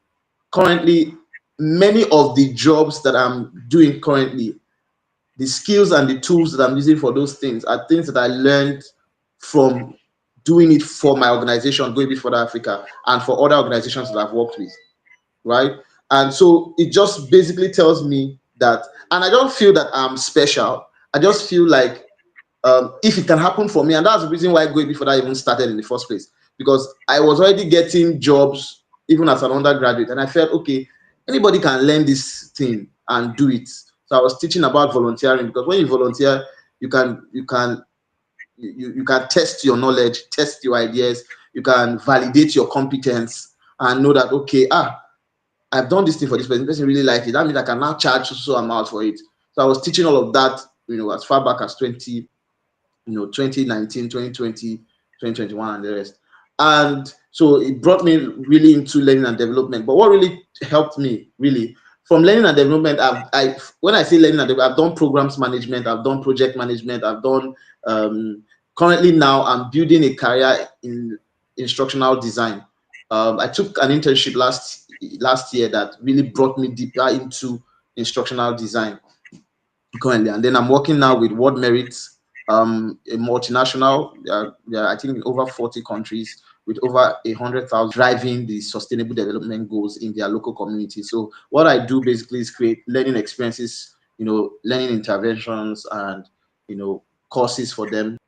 many of the jobs that I'm doing currently, the skills and the tools that I'm using for those things are things that I learned from doing it for my organization, 𝗡𝗶𝗴𝗏 Africa, and for other organizations that I've worked with, right? And so it just basically tells me that, and I don't feel that I'm special. I just feel like if it can happen for me, and that's the reason why 𝗡𝗶𝗴𝗏 even started in the first place, because I was already getting jobs even as an undergraduate, and I felt, okay, anybody can learn this thing and do it. So I was teaching about volunteering, because when you volunteer, you can test your knowledge, test your ideas, you can validate your competence, and know that, okay, I've done this thing for this person. This person really liked it. That means I can now charge so amount for it. So I was teaching all of that, as far back as 2019, 2020, 2021, and the rest. And so it brought me really into learning and development. But what really helped me, really, from learning and development, when I say learning and development, I've done programs management, I've done project management, I've done, currently now I'm building a career in instructional design. I took an internship last year that really brought me deeper into instructional design currently, and then I'm working now with World Merit, a multinational, I think in over 40 countries, with over 100,000, driving the sustainable development goals in their local community. So what I do basically is create learning experiences, learning interventions, and courses for them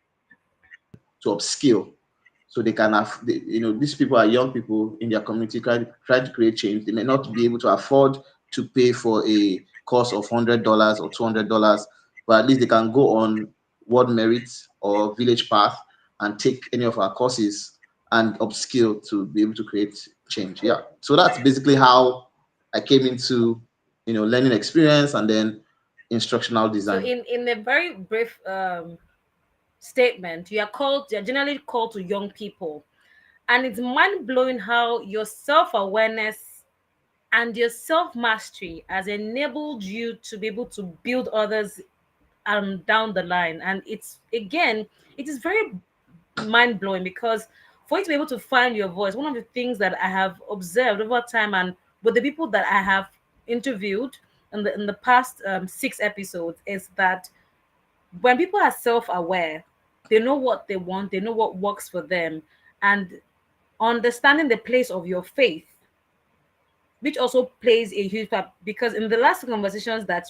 to upskill, so they can have, these people are young people in their community trying to create change. They may not be able to afford to pay for a course of $100 or $200, but at least they can go on World Merit or Village Path and take any of our courses and upskill to be able to create change. Yeah, so that's basically how I came into learning experience and then instructional So design. in a very brief statement, you're generally called to young people, and it's mind-blowing how your self-awareness and your self-mastery has enabled you to be able to build others down the line. And it is very mind-blowing, because for you to be able to find your voice, one of the things that I have observed over time, and with the people that I have interviewed in the past 6 episodes, is that when people are self-aware, they know what they want, they know what works for them, and understanding the place of your faith, which also plays a huge part, because in the last conversations that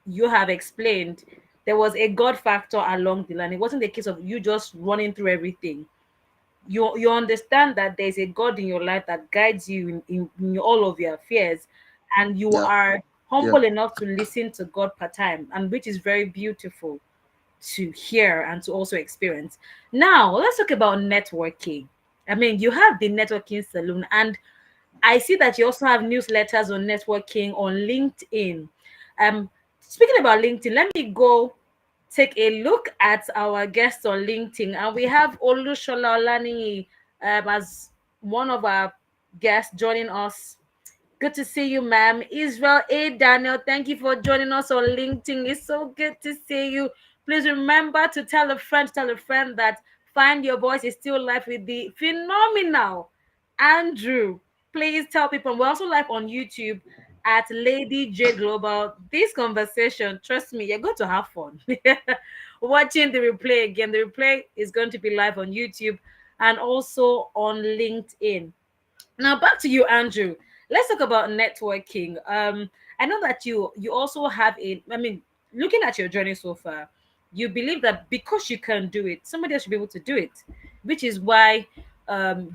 you have explained, there was a God factor along the line. It wasn't the case of you just running through everything. You understand that there's a God in your life that guides you in all of your affairs, and you Yeah, are yeah. humble enough to listen to God per time, and which is very beautiful to hear and to also experience. Now, let's talk about networking. I mean, you have the networking saloon, and I see that you also have newsletters on networking on LinkedIn. Speaking about LinkedIn, let me go take a look at our guests on LinkedIn, and we have Olushola Olaniyi as one of our guests joining us. Good to see you, ma'am. Israel A. Daniel, thank you for joining us on LinkedIn. It's so good to see you. Please remember to tell a friend that Find Your Voice is still live with the phenomenal Andrew. Please tell people. We're also live on YouTube. at Lady J Global. This conversation, trust me, you're going to have fun. Watching the replay again. The replay is going to be live on YouTube and also on LinkedIn. Now back to you, Andrew. Let's talk about networking. I know that you also have looking at your journey so far, you believe that because you can do it, somebody else should be able to do it, which is why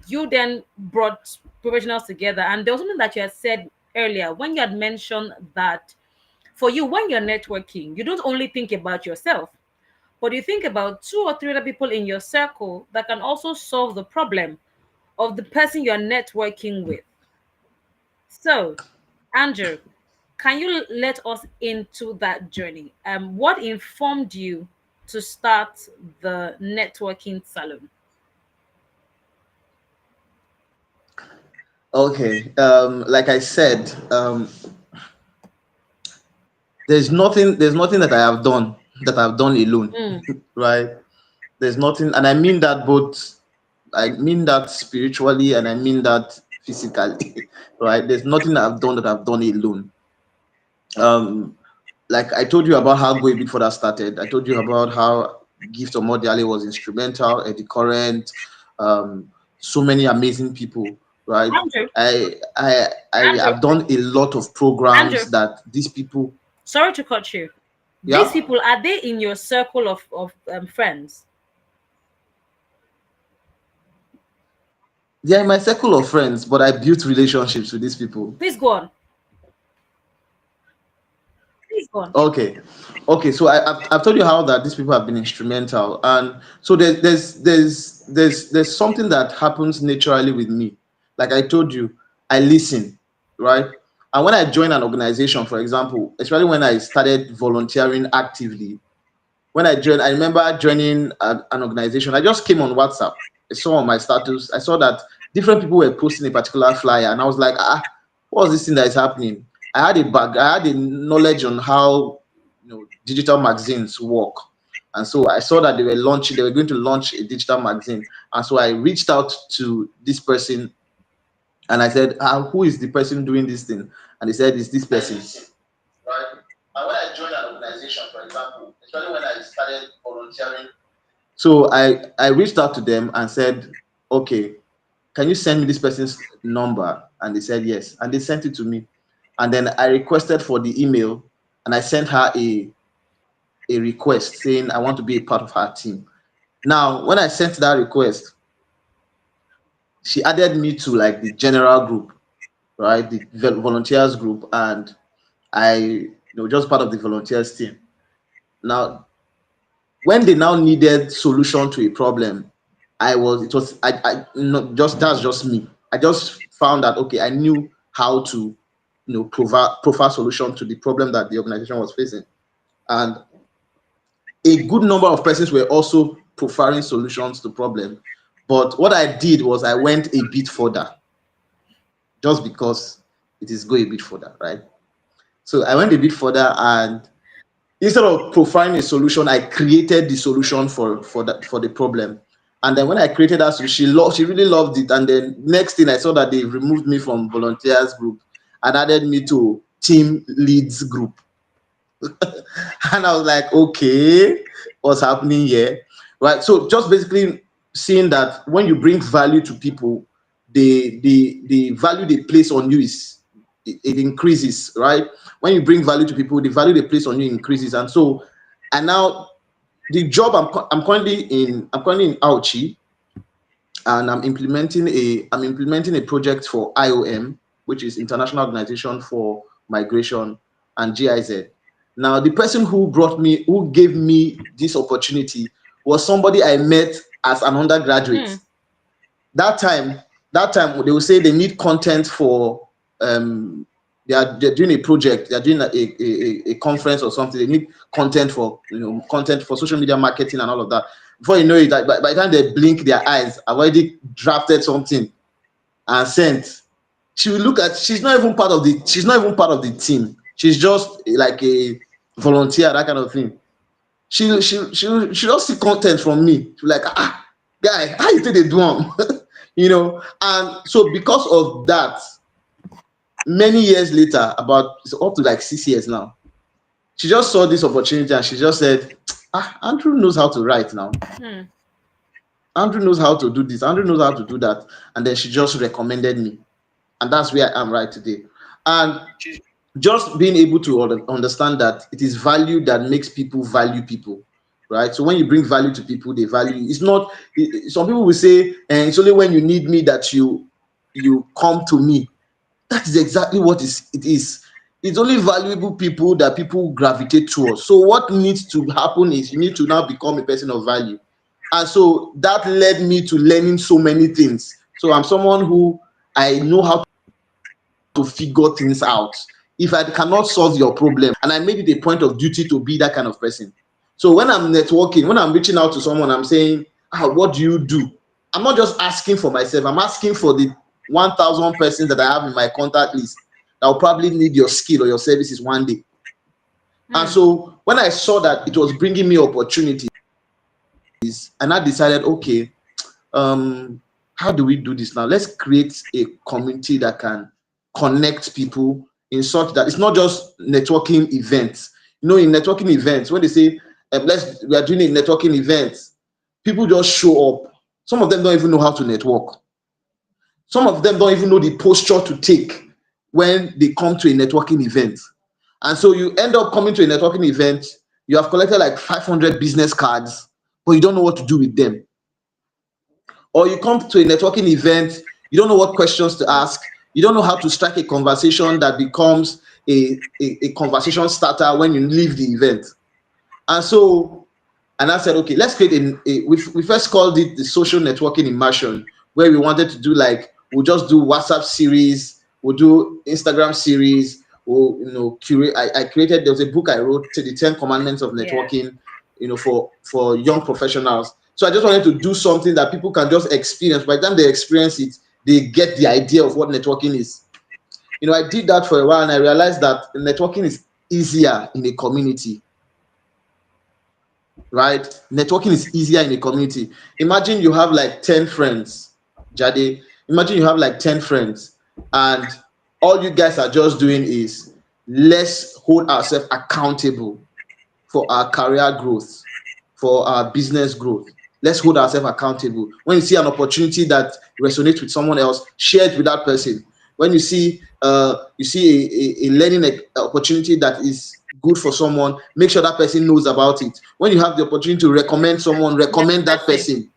you then brought professionals together. And there was something that you had said earlier when you had mentioned that for you, when you're networking, you don't only think about yourself, but you think about two or three other people in your circle that can also solve the problem of the person you're networking with. So, Andrew, can you let us into that journey? What informed you to start the networking salon? Okay. Like I said, there's nothing that I've done alone, Mm. right? There's nothing, and I mean that both. I mean that spiritually, and I mean that physically, right? There's nothing that I've done alone. Um, like I told you about how Go A Bit Further started. I told you about how 𝗡𝗶𝗴𝗏 was instrumental, Eddie Current, so many amazing people, right? Andrew, I Andrew, have done a lot of programs Andrew, that these people, sorry to cut you. These yeah, people, are they in your circle of friends? they're in my circle of friends, but I built relationships with these people. Please go on. Please go on. Okay. So I've told you how that these people have been instrumental, and so there's something that happens naturally with me. Like I told you, I listen, right? And when I join an organization, for example, especially when I started volunteering actively, when I joined, I remember joining an organization. I just came on WhatsApp. I saw on my status, I saw that different people were posting a particular flyer, and I was like, what's this thing that is happening? I had a knowledge on how digital magazines work, and so I saw that they were going to launch a digital magazine, and so I reached out to this person, and I said, who is the person doing this thing? And they said, it's this person. Right? And when I joined an organization, for example, especially when I started volunteering, so I reached out to them and said, okay, can you send me this person's number? And they said yes, and they sent it to me. And then I requested for the email, and I sent her a request saying I want to be a part of her team. Now, when I sent that request, she added me to like the general group, right, the volunteers group, and I just part of the volunteers team. Now, when they now needed solution to a problem, I no, just that's just me. I just found that okay, I knew how to provide solution to the problem that the organization was facing, and a good number of persons were also providing solutions to problem. But what I did was I went a bit further, just because it is go a bit further, right? So I went a bit further, and instead of providing a solution, I created the solution for the problem. And then when I created that solution, she really loved it. And then next thing I saw that they removed me from volunteers group and added me to team leads group. And I was like, okay, what's happening here? Right. So just basically seeing that when you bring value to people, the value they place on you it increases, right? When you bring value to people, the value they place on you increases. And so, and now the job I'm currently in 𝗡𝗶𝗴𝗏, and I'm implementing a project for IOM, which is International Organization for Migration, and GIZ. Now, the person who gave me this opportunity was somebody I met as an undergraduate. That time they will say they need content for they're doing a project, they're doing a conference or something. They need content for content for social media marketing and all of that. Before you know it, by the time they blink their eyes, I've already drafted something and sent. She will look at. She's not even part of the team. She's just like a volunteer, that kind of thing. She just see content from me. She's like, guy, how you think they do them? And so because of that, many years later, about it's up to like 6 years now, she just saw this opportunity and she just said, Andrew knows how to write now. Andrew knows how to do this. Andrew knows how to do that. And then she just recommended me. And that's where I am right today. And just being able to understand that it is value that makes people value people, right? So when you bring value to people, they value you. It's not, some people will say, and it's only when you need me that you come to me. That is exactly what it is. It's only valuable people that people gravitate towards. So what needs to happen is you need to now become a person of value. And so that led me to learning so many things. So I'm someone who I know how to figure things out. If I cannot solve your problem, and I made it a point of duty to be that kind of person. So when I'm networking, when I'm reaching out to someone, I'm saying, what do you do? I'm not just asking for myself. I'm asking for the 1,000 persons that I have in my contact list that will probably need your skill or your services one day. And so when I saw that it was bringing me opportunities, and I decided, okay, how do we do this now? Let's create a community that can connect people in such that it's not just networking events. You know, in networking events, when they say, we are doing a networking event, people just show up. Some of them don't even know how to network. Some of them don't even know the posture to take when they come to a networking event. And so you end up coming to a networking event, you have collected like 500 business cards, but you don't know what to do with them. Or you come to a networking event, you don't know what questions to ask, you don't know how to strike a conversation that becomes a conversation starter when you leave the event. And so, and I said, okay, let's create we first called it the social networking immersion, where we wanted to do like, we'll just do WhatsApp series, we'll do Instagram series, we'll, curate. I created, there was a book I wrote, the 10 Commandments of Networking, for young professionals. So I just wanted to do something that people can just experience. By the time they experience it, they get the idea of what networking is. I did that for a while and I realized that networking is easier in a community. Right? Networking is easier in a community. Imagine you have like 10 friends, Jade. Imagine you have like 10 friends and all you guys are just doing is, let's hold ourselves accountable for our career growth, for our business growth. Let's hold ourselves accountable. When you see an opportunity that resonates with someone else, share it with that person. When you see a learning opportunity that is good for someone, make sure that person knows about it. When you have the opportunity to recommend someone, recommend that person.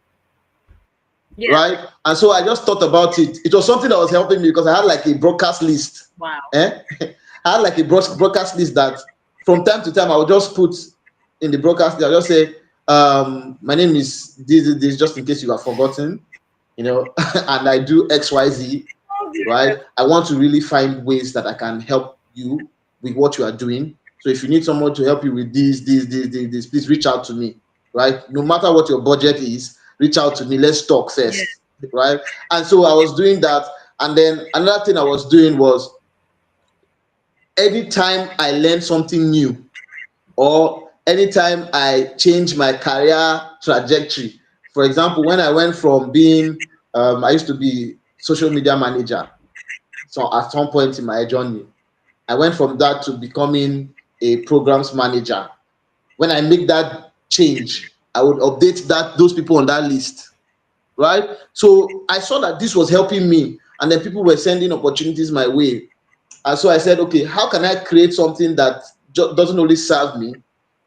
Yeah. Right? And so I just thought about it. It was something that was helping me because I had like a broadcast list. Wow. I had like a broadcast list that from time to time I would just put in the broadcast list. I'll just say, my name is this, just in case you have forgotten, and I do XYZ, right? I want to really find ways that I can help you with what you are doing. So if you need someone to help you with this, please reach out to me, right? No matter what your budget is, reach out to me. Let's talk first, right? And so I was doing that. And then another thing I was doing was, anytime I learned something new or anytime I change my career trajectory, for example, when I went from being, I used to be social media manager. So at some point in my journey, I went from that to becoming a programs manager. When I make that change, I would update those people on that list, right? So I saw that this was helping me, and then people were sending opportunities my way. And so I said, okay, how can I create something that doesn't only serve me,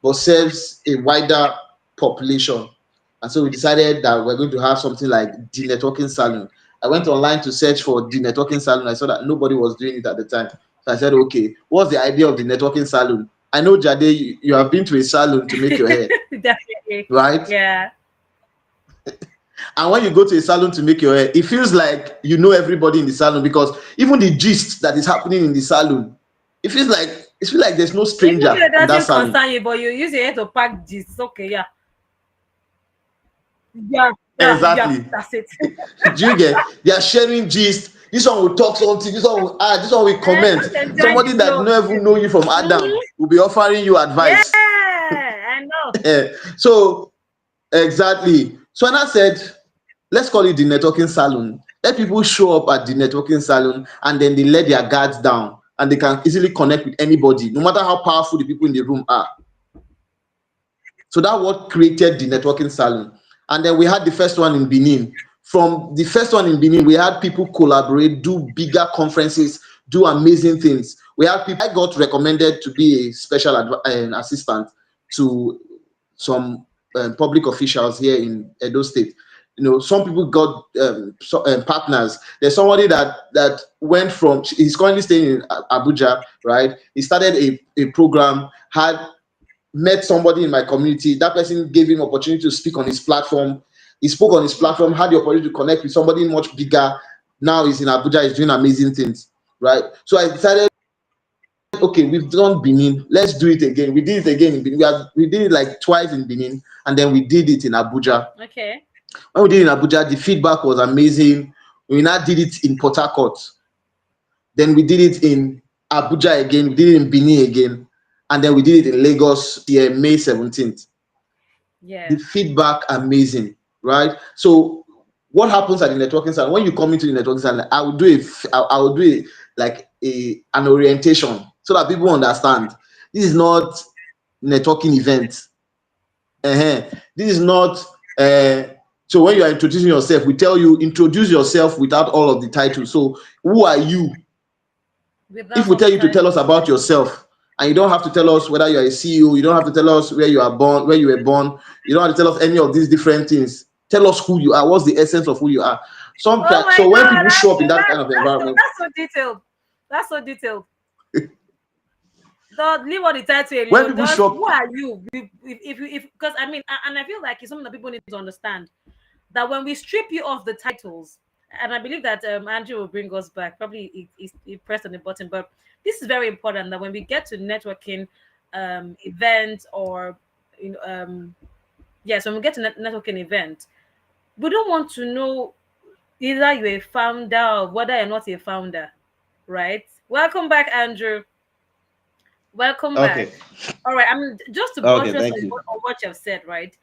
but serves a wider population? And so we decided that we're going to have something like the networking salon. I went online to search for the networking salon. I saw that nobody was doing it at the time. So I said, okay, what's the idea of the networking salon? I know, Jade, you have been to a salon to make your hair. Definitely. Right? Yeah. And when you go to a salon to make your hair, it feels like you know everybody in the salon, because even the gist that is happening in the salon, it feels like there's no stranger in that salon. Concern you, but you use your hair to pack gist. It's okay, yeah. Yeah, exactly. Yeah, that's it. Do you get? They are sharing gist. This one will talk something. This one will add. This one will comment. Somebody that never know you from Adam will be offering you advice. Yeah, I know. So exactly. So when I said, let's call it the networking salon, Let people show up at the networking salon, and then they let their guards down, and they can easily connect with anybody, no matter how powerful the people in the room are. So that what created the networking salon. And then we had the first one in Benin. From the first one in Benin, we had people collaborate, do bigger conferences, do amazing things. We had people. I got recommended to be a special assistant to some public officials here in Edo State. You know, some people got partners. There's somebody that went from. He's currently staying in Abuja, right? He started a program, met somebody in my community. That person gave him opportunity to speak on his platform. He spoke on his platform, had the opportunity to connect with somebody much bigger. Now he's in Abuja, he's doing amazing things, right? So I decided, okay, we've done Benin, let's do it again. We did it again in Benin. We did it like twice in Benin, and then we did it in Abuja. Okay. When we did it in Abuja, the feedback was amazing. We now did it in Port Harcourt. Then we did it in Abuja again. We did it in Benin again. And then we did it in Lagos here, May 17th. Yeah. The feedback, amazing, right? So what happens at the networking center? When you come into the networking center, I will do an orientation so that people understand. This is not networking event. This is not so when you are introducing yourself, we tell you introduce yourself without all of the titles. So who are you? If we tell you to tell us about yourself, and you don't have to tell us whether you're a CEO, you don't have to tell us where you are born, where you were born, you don't have to tell us any of these different things. Tell us who you are. What's the essence of who you are? Sometimes, so when people show up in that kind of environment, that's so detailed. That's so detailed. Don't leave all the title alone. When people show up, who are you? If because I mean, and I feel like it's something that people need to understand, that when we strip you off the titles, and I believe that Andrew will bring us back. Probably he pressed on the button, but this is very important that when we get to networking events or yes, when we get to networking event, we don't want to know either you're a founder or whether you're not a founder, right? Welcome back, Andrew. Welcome back. All right, I mean, just to buttress on what you've said, right?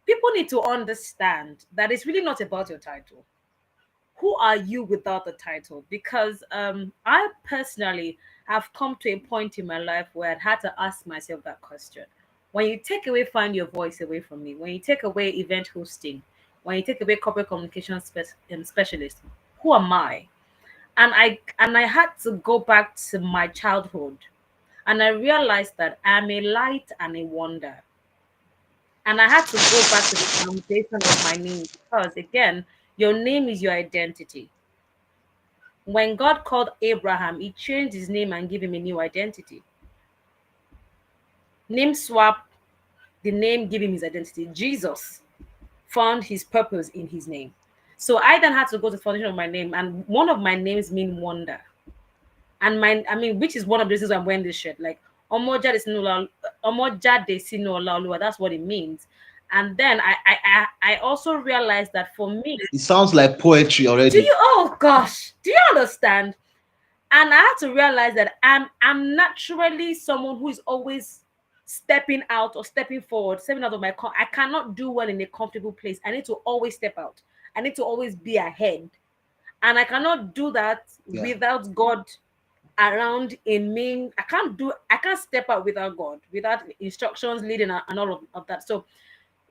People need to understand that it's really not about your title. Who are you without the title? Because I personally have come to a point in my life where I'd had to ask myself that question. When you take away Find Your Voice away from me, when you take away event hosting, when you take away corporate communication specialist, who am I? And I had to go back to my childhood, and I realized that I'm a light and a wonder. And I had to go back to the foundation of my name, because again, your name is your identity. When God called Abraham, he changed his name and gave him a new identity. Name swap, the name gave him his identity. Jesus found his purpose in his name. So I then had to go to the foundation of my name, and one of my names mean wonder. And which is one of the reasons I'm wearing this shirt. Like Jadesola, that's what it means. And then I also realized that for me, it sounds like poetry already. Oh gosh, do you understand? And I had to realize that I'm naturally someone who is always stepping out or stepping forward, stepping out of my I cannot do well in a comfortable place. I need to always step out. I need to always be ahead. And I cannot do that without God around in me. I can't step out without God, without instructions, leading, and all of that.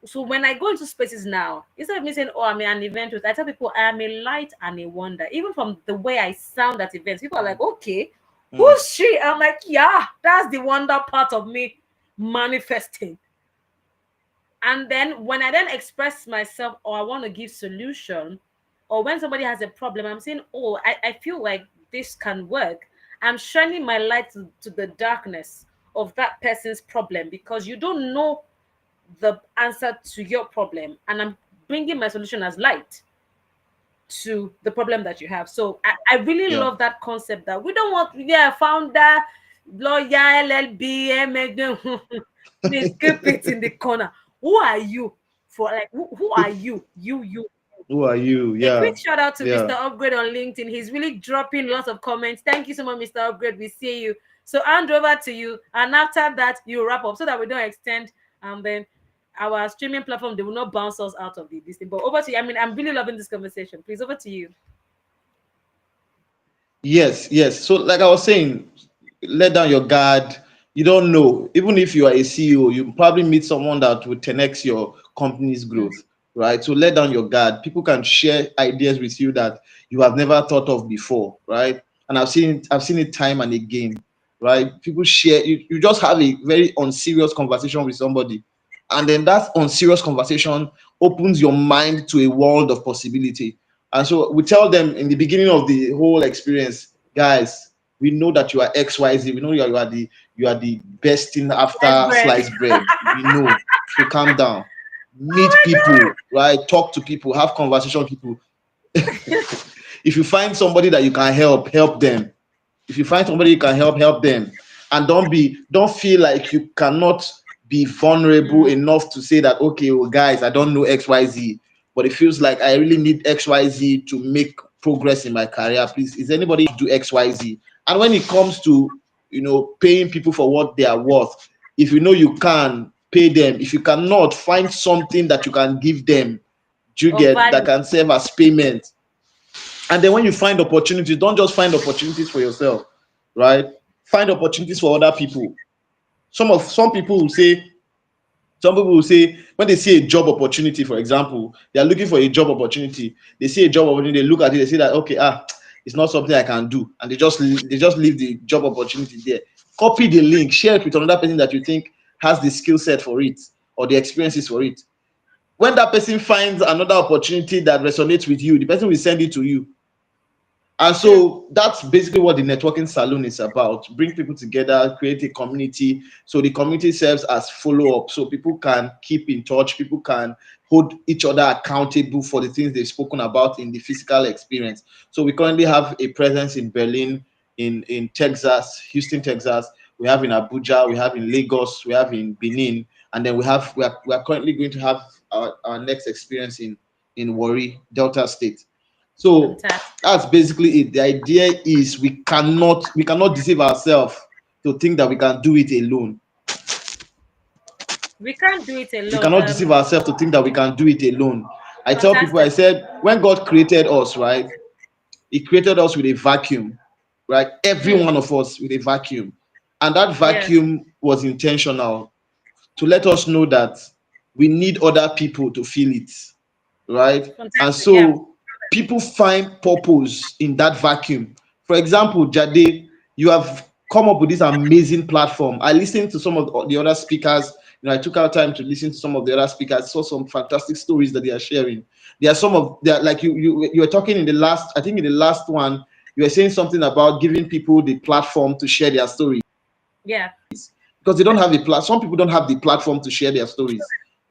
So when I go into spaces now, instead of me saying, oh, I'm an event host, I tell people I am a light and a wonder. Even from the way I sound at events, people are like, okay, who's she? I'm like, yeah, that's the wonder part of me manifesting. And then when I then express myself, or I want to give solution, or when somebody has a problem, I'm saying, oh, I feel like this can work. I'm shining my light to the darkness of that person's problem, because you don't know the answer to your problem, and I'm bringing my solution as light to the problem that you have. So I really love that concept, that we don't want founder, lawyer, LLB, please keep it in the corner. Who are you? Who are you? Who are you? A quick shout out to Mr. Upgrade on LinkedIn. He's really dropping lots of comments. Thank you so much, Mr. Upgrade. We see you. So Andrew, over to you. And after that, you wrap up so that we don't extend. And then our streaming platform, they will not bounce us out of this thing. But over to you. I mean, I'm really loving this conversation. Please, over to you. Yes, yes. So, like I was saying, let down your guard. You don't know. Even if you are a CEO, you probably meet someone that will 10x your company's Mm. growth, right? So let down your guard. People can share ideas with you that you have never thought of before, right? And I've seen it time and again, right? People share. You just have a very unserious conversation with somebody, and then that unserious conversation opens your mind to a world of possibility. And so we tell them in the beginning of the whole experience, guys, we know that you are XYZ. We know you are the best thing Slice after bread. sliced bread. We know. So calm down. Oh Meet my people, right? Talk to people, have conversation with people. If you find somebody that you can help, help them. If you find somebody you can help, help them. And don't feel like you cannot be God. vulnerable enough to say that, okay, well, guys, I don't know XYZ, but it feels like I really need XYZ to make progress in my career. Please, is anybody do XYZ? And when it comes to, paying people for what they are worth, if you know you can pay them, if you cannot, find something that you can give them, do you Of get, that value. can serve as payment. And then when you find opportunities, don't just find opportunities for yourself, right? Find opportunities for other people. Some people will say when they see a job opportunity, for example, they are looking for a job opportunity. They see a job opportunity, they look at it, they say that, okay, it's not something I can do, and they just leave the job opportunity there. Copy the link, share it with another person that you think has the skill set for it or the experiences for it. When that person finds another opportunity that resonates with you, the person will send it to you. And True. so that's basically what the networking saloon is about. Bring people together, create a community. So the community serves as follow-up. So people can keep in touch, people can hold each other accountable for the things they've spoken about in the physical experience. So we currently have a presence in Berlin, in Texas, Houston, Texas. We have in Abuja, we have in Lagos, we have in Benin, and then we are currently going to have our next experience in Warri, Delta State. So Fantastic. that's basically it. The idea is we cannot deceive ourselves to think that we can do it alone. We can't do it We alone. cannot deceive ourselves to think that we can do it alone. I tell people, I Fantastic. said, when God created us, right, He created us with a vacuum, right? Every Hmm. one of us with a vacuum. And that Yes. vacuum was intentional to let us know that we need other people to feel it, right? And Fantastic. Yeah. so people find purpose in that vacuum. For example, Jade, you have come up with this amazing platform. I listened to some of the other speakers. I took out time to listen to some of the other speakers. Saw some fantastic stories that they are sharing. There are some of they are, like you were talking in the last. I think in the last one, you were saying something about giving people the platform to share their stories Yeah. because they don't have some people don't have the platform to share their stories,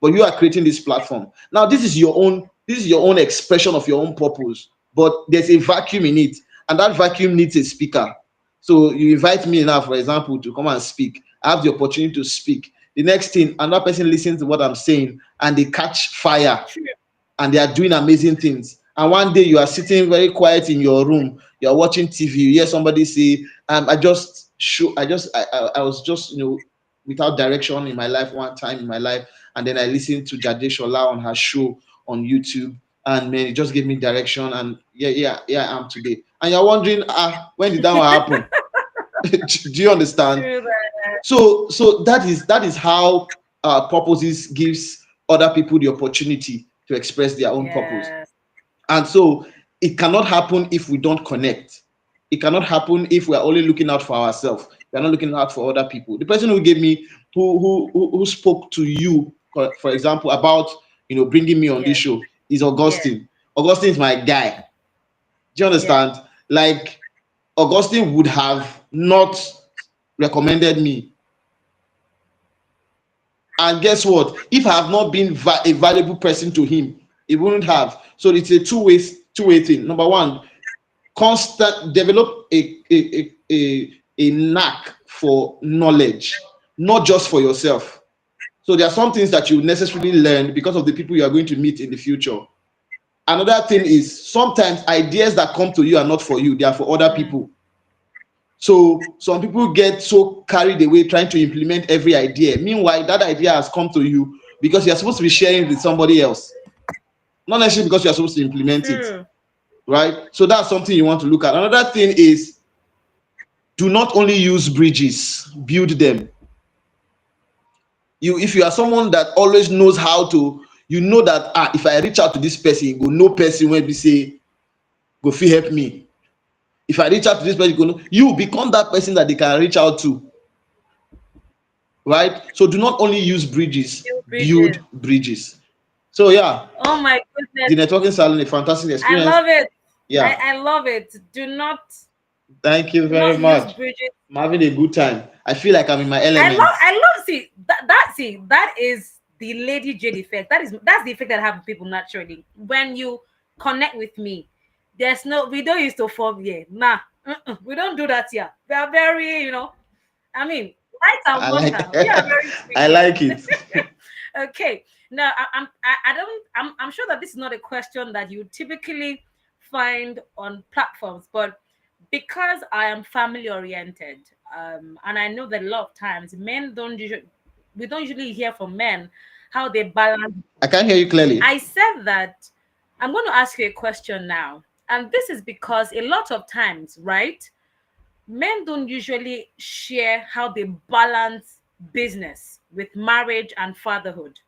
but you are creating this platform. Now this is your own expression of your own purpose, but there's a vacuum in it, and that vacuum needs a speaker. So you invite me now, for example, to come and speak. I have the opportunity to speak. The next thing, another person listens to what I'm saying and they catch fire True. and they are doing amazing things. And one day you are sitting very quiet in your room, you are watching TV, you hear somebody say, I was just, without direction in my life one time in my life, and then I listened to Jadesola on her show on YouTube, and man, it just gave me direction, and yeah, I am today. And you're wondering, when did that one happen? Do you understand? True. So that is how purposes gives other people the opportunity to express their own purpose. Yes. And so it cannot happen if we don't connect. It cannot happen if we are only looking out for ourselves. We are not looking out for other people. The person who gave me, who spoke to you, for example, about bringing me on this Yes. show is Yes. Augustine. Augustine is my guy. Do you Yes. understand? Like Augustine would have not recommended me. And guess what? If I have not been a valuable person to him, he wouldn't Yeah. have. So it's a two-way thing. Number one, constant develop a knack for knowledge, not just for yourself. So there are some things that you necessarily learn because of the people you are going to meet in the future. Another thing True. is sometimes ideas that come to you are not for you, they are for other Mm. people. So some people get so carried away trying to implement every idea. Meanwhile, that idea has come to you, because you're supposed to be sharing it with somebody else, not necessarily because you're supposed to implement it, right? So that's something you want to look at. Another thing is, do not only use bridges, build them. If you are someone that always knows how to, you know that if I reach out to this person, go no person when we say go fit help me. If I reach out to this person, you become that person that they can reach out to, right? So do not only use bridges, build bridges. So yeah. Oh my goodness. The networking salon, a fantastic experience. I love it. Yeah. I love it. Do not. Thank you very much. I'm having a good time. I feel like I'm in my element. I love. See that is the Lady Jade effect. That's the effect that happens people naturally. When you connect with me, we don't use to form here. Nah, we don't do that here. We are very, I mean, light and water. We are very sweet. I like it. Okay. Now I'm sure that this is not a question that you typically find on platforms, but because I am family oriented, and I know that a lot of times we don't usually hear from men how they balance. I can't hear you clearly. I said that I'm going to ask you a question now, and this is because a lot of times, right, men don't usually share how they balance business with marriage and fatherhood.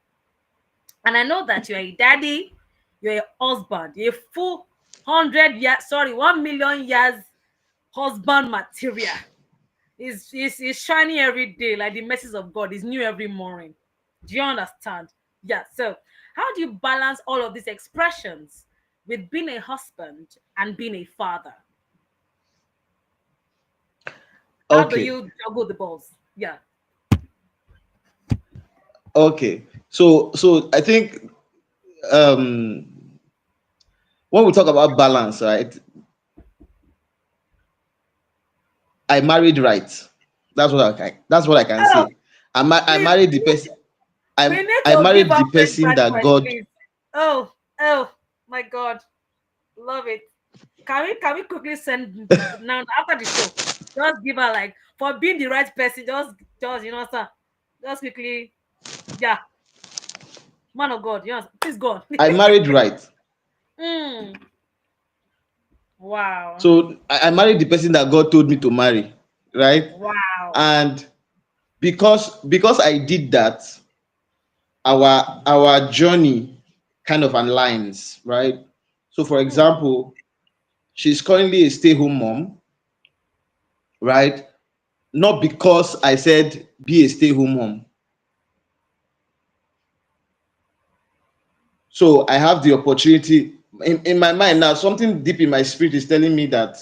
And I know that you're a daddy, you're a husband, you're a full 1 million years husband material. Is shining every day like the message of God is new every morning. Do you understand? Yeah. So how do you balance all of these expressions with being a husband and being a father? How do you juggle the balls? Yeah. Okay. So I think when we talk about balance, right? I married right. That's what I can say. I married the person. I married the person that God. Please. Oh my God, love it. Can we quickly send now after the show? Just give her like for being the right person. Just sir. Just quickly, yeah. Man of God, please go on. I married right. Wow. So I married the person that God told me to marry, right? Wow. And because I did that, our journey kind of aligns, right? So for example, she's currently a stay-home mom, right? Not because I said be a stay-home mom. So I have the opportunity in my mind now, something deep in my spirit is telling me that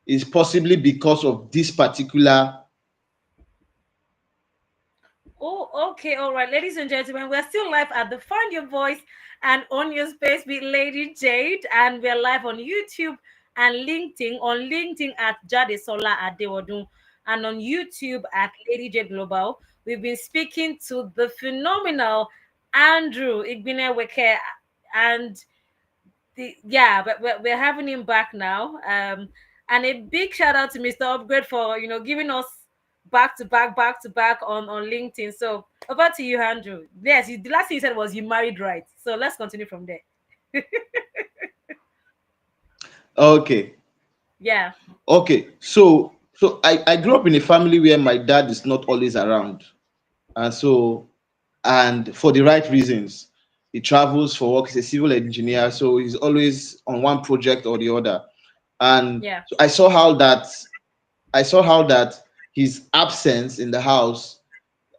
it's possibly because of this particular. Oh, okay, all right, ladies and gentlemen, we're still live at the Find Your Voice and Own Your Space with Lady Jade, and we're live on YouTube and LinkedIn. On LinkedIn at Jadesola Adewodun, and on YouTube at Lady Jade Global. We've been speaking to the phenomenal Andrew Igbineweka, and but we're having him back now. And a big shout out to Mr. Upgrade for giving us back to back on LinkedIn. So over to you, Andrew. Yes, the last thing you said was you married right. So let's continue from there. Okay. Yeah. Okay. So I grew up in a family where my dad is not always around. And for the right reasons. He travels for work. He's a civil engineer, so he's always on one project or the other. And so I saw how that his absence in the house,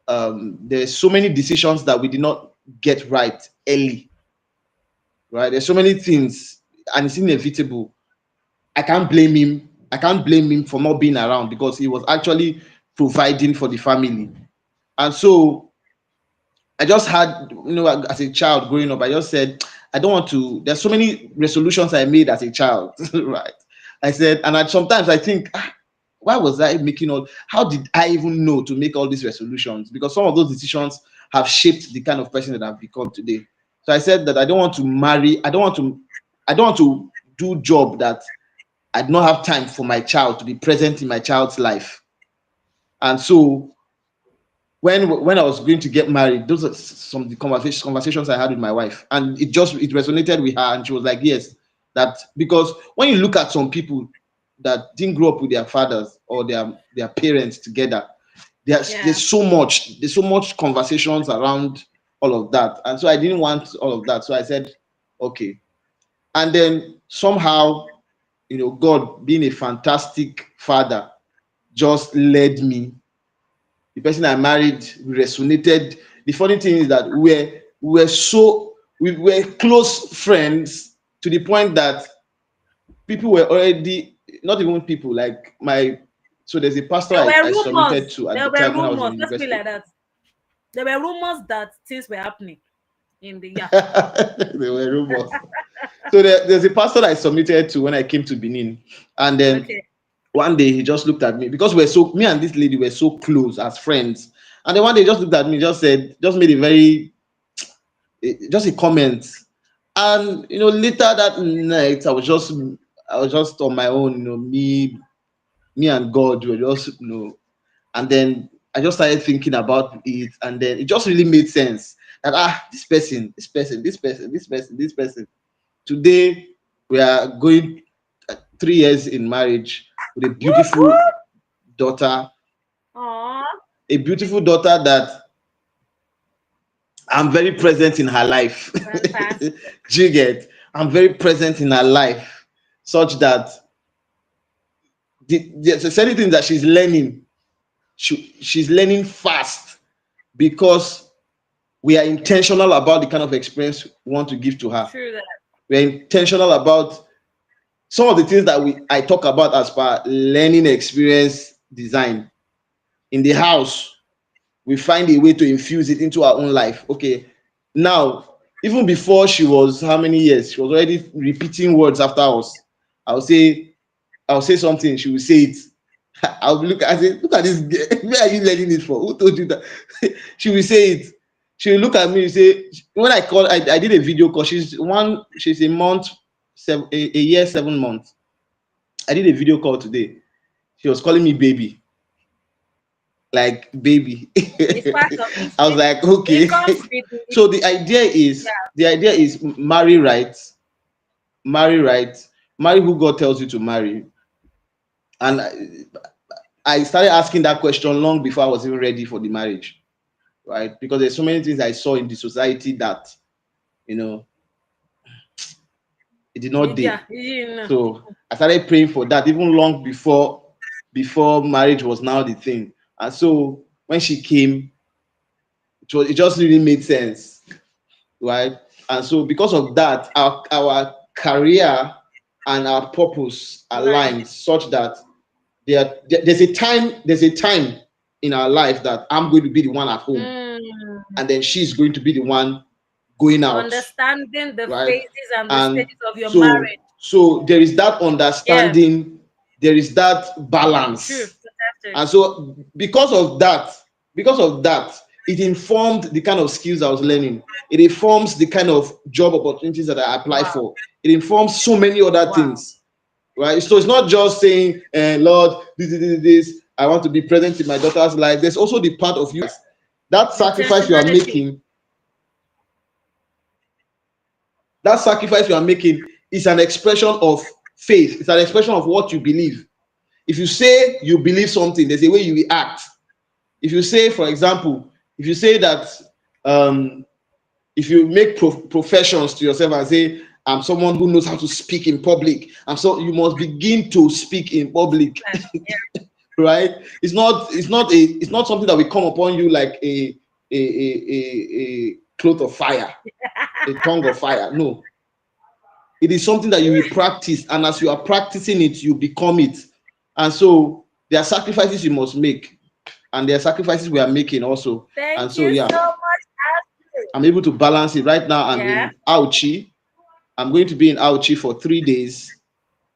there's so many decisions that we did not get right early. Right? There's so many things, and it's inevitable. I can't blame him for not being around because he was actually providing for the family. And so I just had, as a child growing up, I just said, I don't want to. There's so many resolutions I made as a child, right? I said, and sometimes I think, why was I making how did I even know to make all these resolutions? Because some of those decisions have shaped the kind of person that I've become today. So I said that I don't want to marry. I don't want to do job that I do not have time for my child to be present in my child's life. And so when I was going to get married, those are some of the conversations I had with my wife, and it resonated with her, and she was like, yes, that because when you look at some people that didn't grow up with their fathers or their parents together, there's so much conversations around all of that, and so I didn't want all of that, so I said, okay. And then somehow, God being a fantastic father just led me. The person I married resonated. The funny thing is that we were close friends to the point that people were already, not even people like so there's a pastor There were I submitted rumors. to at There the were time when I was in rumors. Let's be university. like that. There were rumors that things were happening in the There were rumors. So there's a pastor I submitted to when I came to Benin, and then one day he just looked at me because me and this lady were so close as friends, and then one day he just looked at me, just made just a comment, and later that night I was just on my own, me and God were just and then I just started thinking about it, and then it just really made sense that this person. Today we are going 3 years in marriage with a beautiful daughter, Aww. a beautiful daughter that I'm very present in her life. Fantastic. Do you get? I'm very present in her life, such that there's certain things that she's learning. She's learning fast because we are intentional about the kind of experience we want to give to her. True that. We're intentional about some of the things that I talk about as per learning experience design. In the house, we find a way to infuse it into our own life. Okay, now, even before she was how many years, she was already repeating words after us. I'll say something, she will say it. I say, look at this girl. Where are you learning it for? Who told you that? She will say it. She will look at me and say, when I did a video call, she's a month, a year, 7 months. I did a video call today. She was calling me baby. Like baby. It's part of it. I was like, It okay. comes with So the idea is marry right, marry who God tells you to marry. And I started asking that question long before I was even ready for the marriage, right? Because there's so many things I saw in the society that it did not date. So I started praying for that even long before marriage was now the thing. And so when she came, it just really made sense, right? And so because of that, our career and our purpose aligns such that there's a time in our life that I'm going to be the one at home, and then she's going to be the one going out. Understanding the right? phases and the stages of your so, marriage. So there is that understanding, there is that balance. True. And so because of that, it informed the kind of skills I was learning. It informs the kind of job opportunities that I apply for. It informs so many other things, right? So it's not just saying, Lord, this, I want to be present in my daughter's life. There's also the part of you, that sacrifice you are making. That sacrifice you are making is an expression of faith. It's an expression of what you believe. If you say you believe something, there's a way you react. If you say, for example, if you say that, if you make professions to yourself and say, I'm someone who knows how to speak in public, and so you must begin to speak in public, right? It's not something that will come upon you like a cloth of fire, a tongue of fire. No, it is something that you will practice, and as you are practicing it, you become it. And so there are sacrifices you must make, and there are sacrifices we are making also. Thank you so much. I'm able to balance it right now. I'm in 𝗡𝗶𝗴𝗏. I'm going to be in 𝗡𝗶𝗴𝗏 for 3 days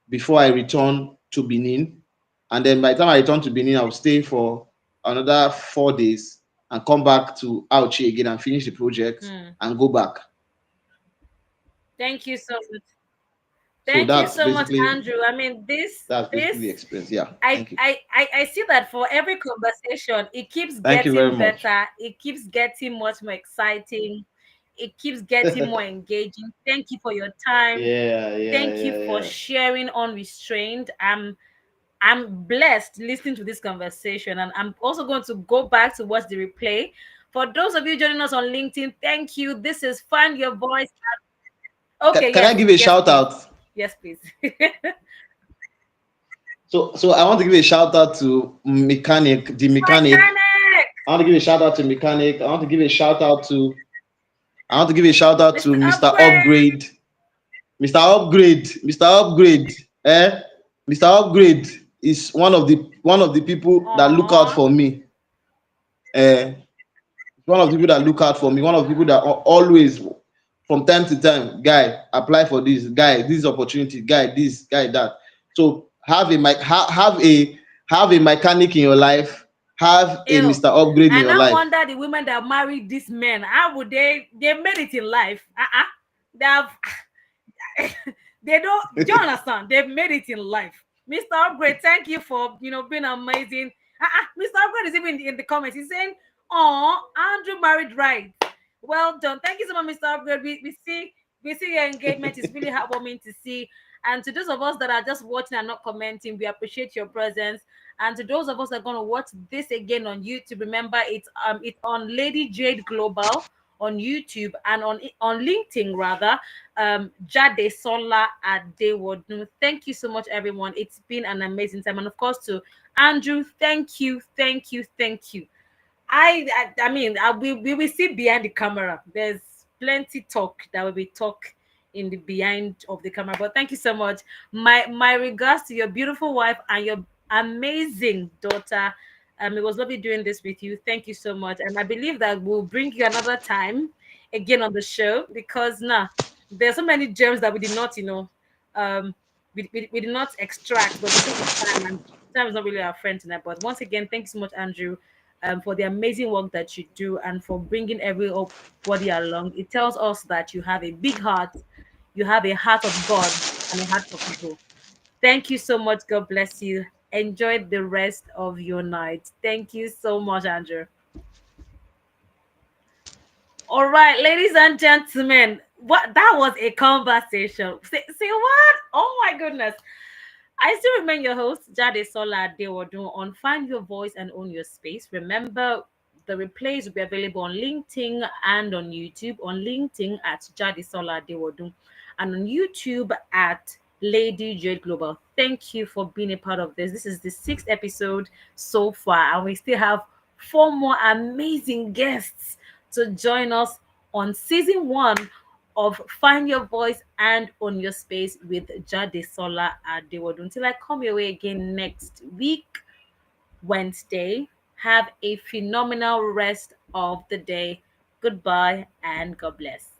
before I return to Benin. And then by the time I return to Benin, I'll stay for another 4 days and come back to 𝗡𝗶𝗴𝗏 again and finish the project and go back. Thank you so much. So Thank you that's so much, basically Andrew. I mean, this that's basically the this experience. Yeah. I, Thank you. I I I see that for every conversation, it keeps Thank you very getting much. better. It keeps getting much more exciting. It keeps getting more engaging. Thank you for your time. Yeah, yeah, Thank you yeah, for yeah. sharing unrestrained. I'm blessed listening to this conversation, and I'm also going to go back to watch the replay. For those of you joining us on LinkedIn, thank you. This is Find Your Voice. Okay, Can I yes, give a yes, shout please. out? Yes, please. So I want to give a shout out to mechanic, the mechanic. Mechanic, I want to give a shout out to mechanic. I want to give a shout out to Mr. Mr. Upgrade. Upgrade. Mr. Upgrade. Mr. Upgrade is one of the people that look out Aww. for me. Eh, one of the people that look out for me. One of the people that always, from time to time, guy, apply for this, guy, this opportunity, guy, this, guy, that. So have a mechanic in your life, have a Ew. Mr. Upgrade in And your I life. wonder the women that married these men, how would they made it in life? They have they don't do you understand? They've made it in life. Mr. Upgrade, thank you for being amazing. Mr. Upgrade is even in the comments. He's saying, "Oh, Andrew married right. Well done. Thank you so much, Mr. Upgrade. We see your engagement is really heartwarming to see. And to those of us that are just watching and not commenting, we appreciate your presence. And to those of us that are going to watch this again on YouTube, remember it's on Lady Jade Global on YouTube and on LinkedIn rather. Jadesola Adewodun. Thank you so much, everyone. It's been an amazing time, and of course to Andrew, thank you, thank you, thank you. I mean, we will see behind the camera. There's plenty talk that will be talk in the behind of the camera. But thank you so much. My regards to your beautiful wife and your amazing daughter. It was lovely doing this with you. Thank you so much. And I believe that we'll bring you another time again on the show because now there's so many gems that we did not, we did not extract, but because of time and time is not really our friend tonight. But once again, thank you so much, Andrew, for the amazing work that you do and for bringing everybody along. It tells us that you have a big heart, you have a heart of God and a heart for people. Thank you so much. God bless you. Enjoy the rest of your night. Thank you so much, Andrew. All right, ladies and gentlemen, what that was a conversation. See what? Oh my goodness. I still remain your host, Jadesola Adewodun on Find Your Voice and Own Your Space. Remember, the replays will be available on LinkedIn and on YouTube. On LinkedIn at Jadesola Adewodun and on YouTube at Lady Jade Global. Thank you for being a part of this. This is the 6th episode so far, and we still have 4 more amazing guests to join us on season 1 of Find Your Voice and Own Your Space with Jadesola Adewodun. Until I come your way again next week, Wednesday, have a phenomenal rest of the day. Goodbye and God bless.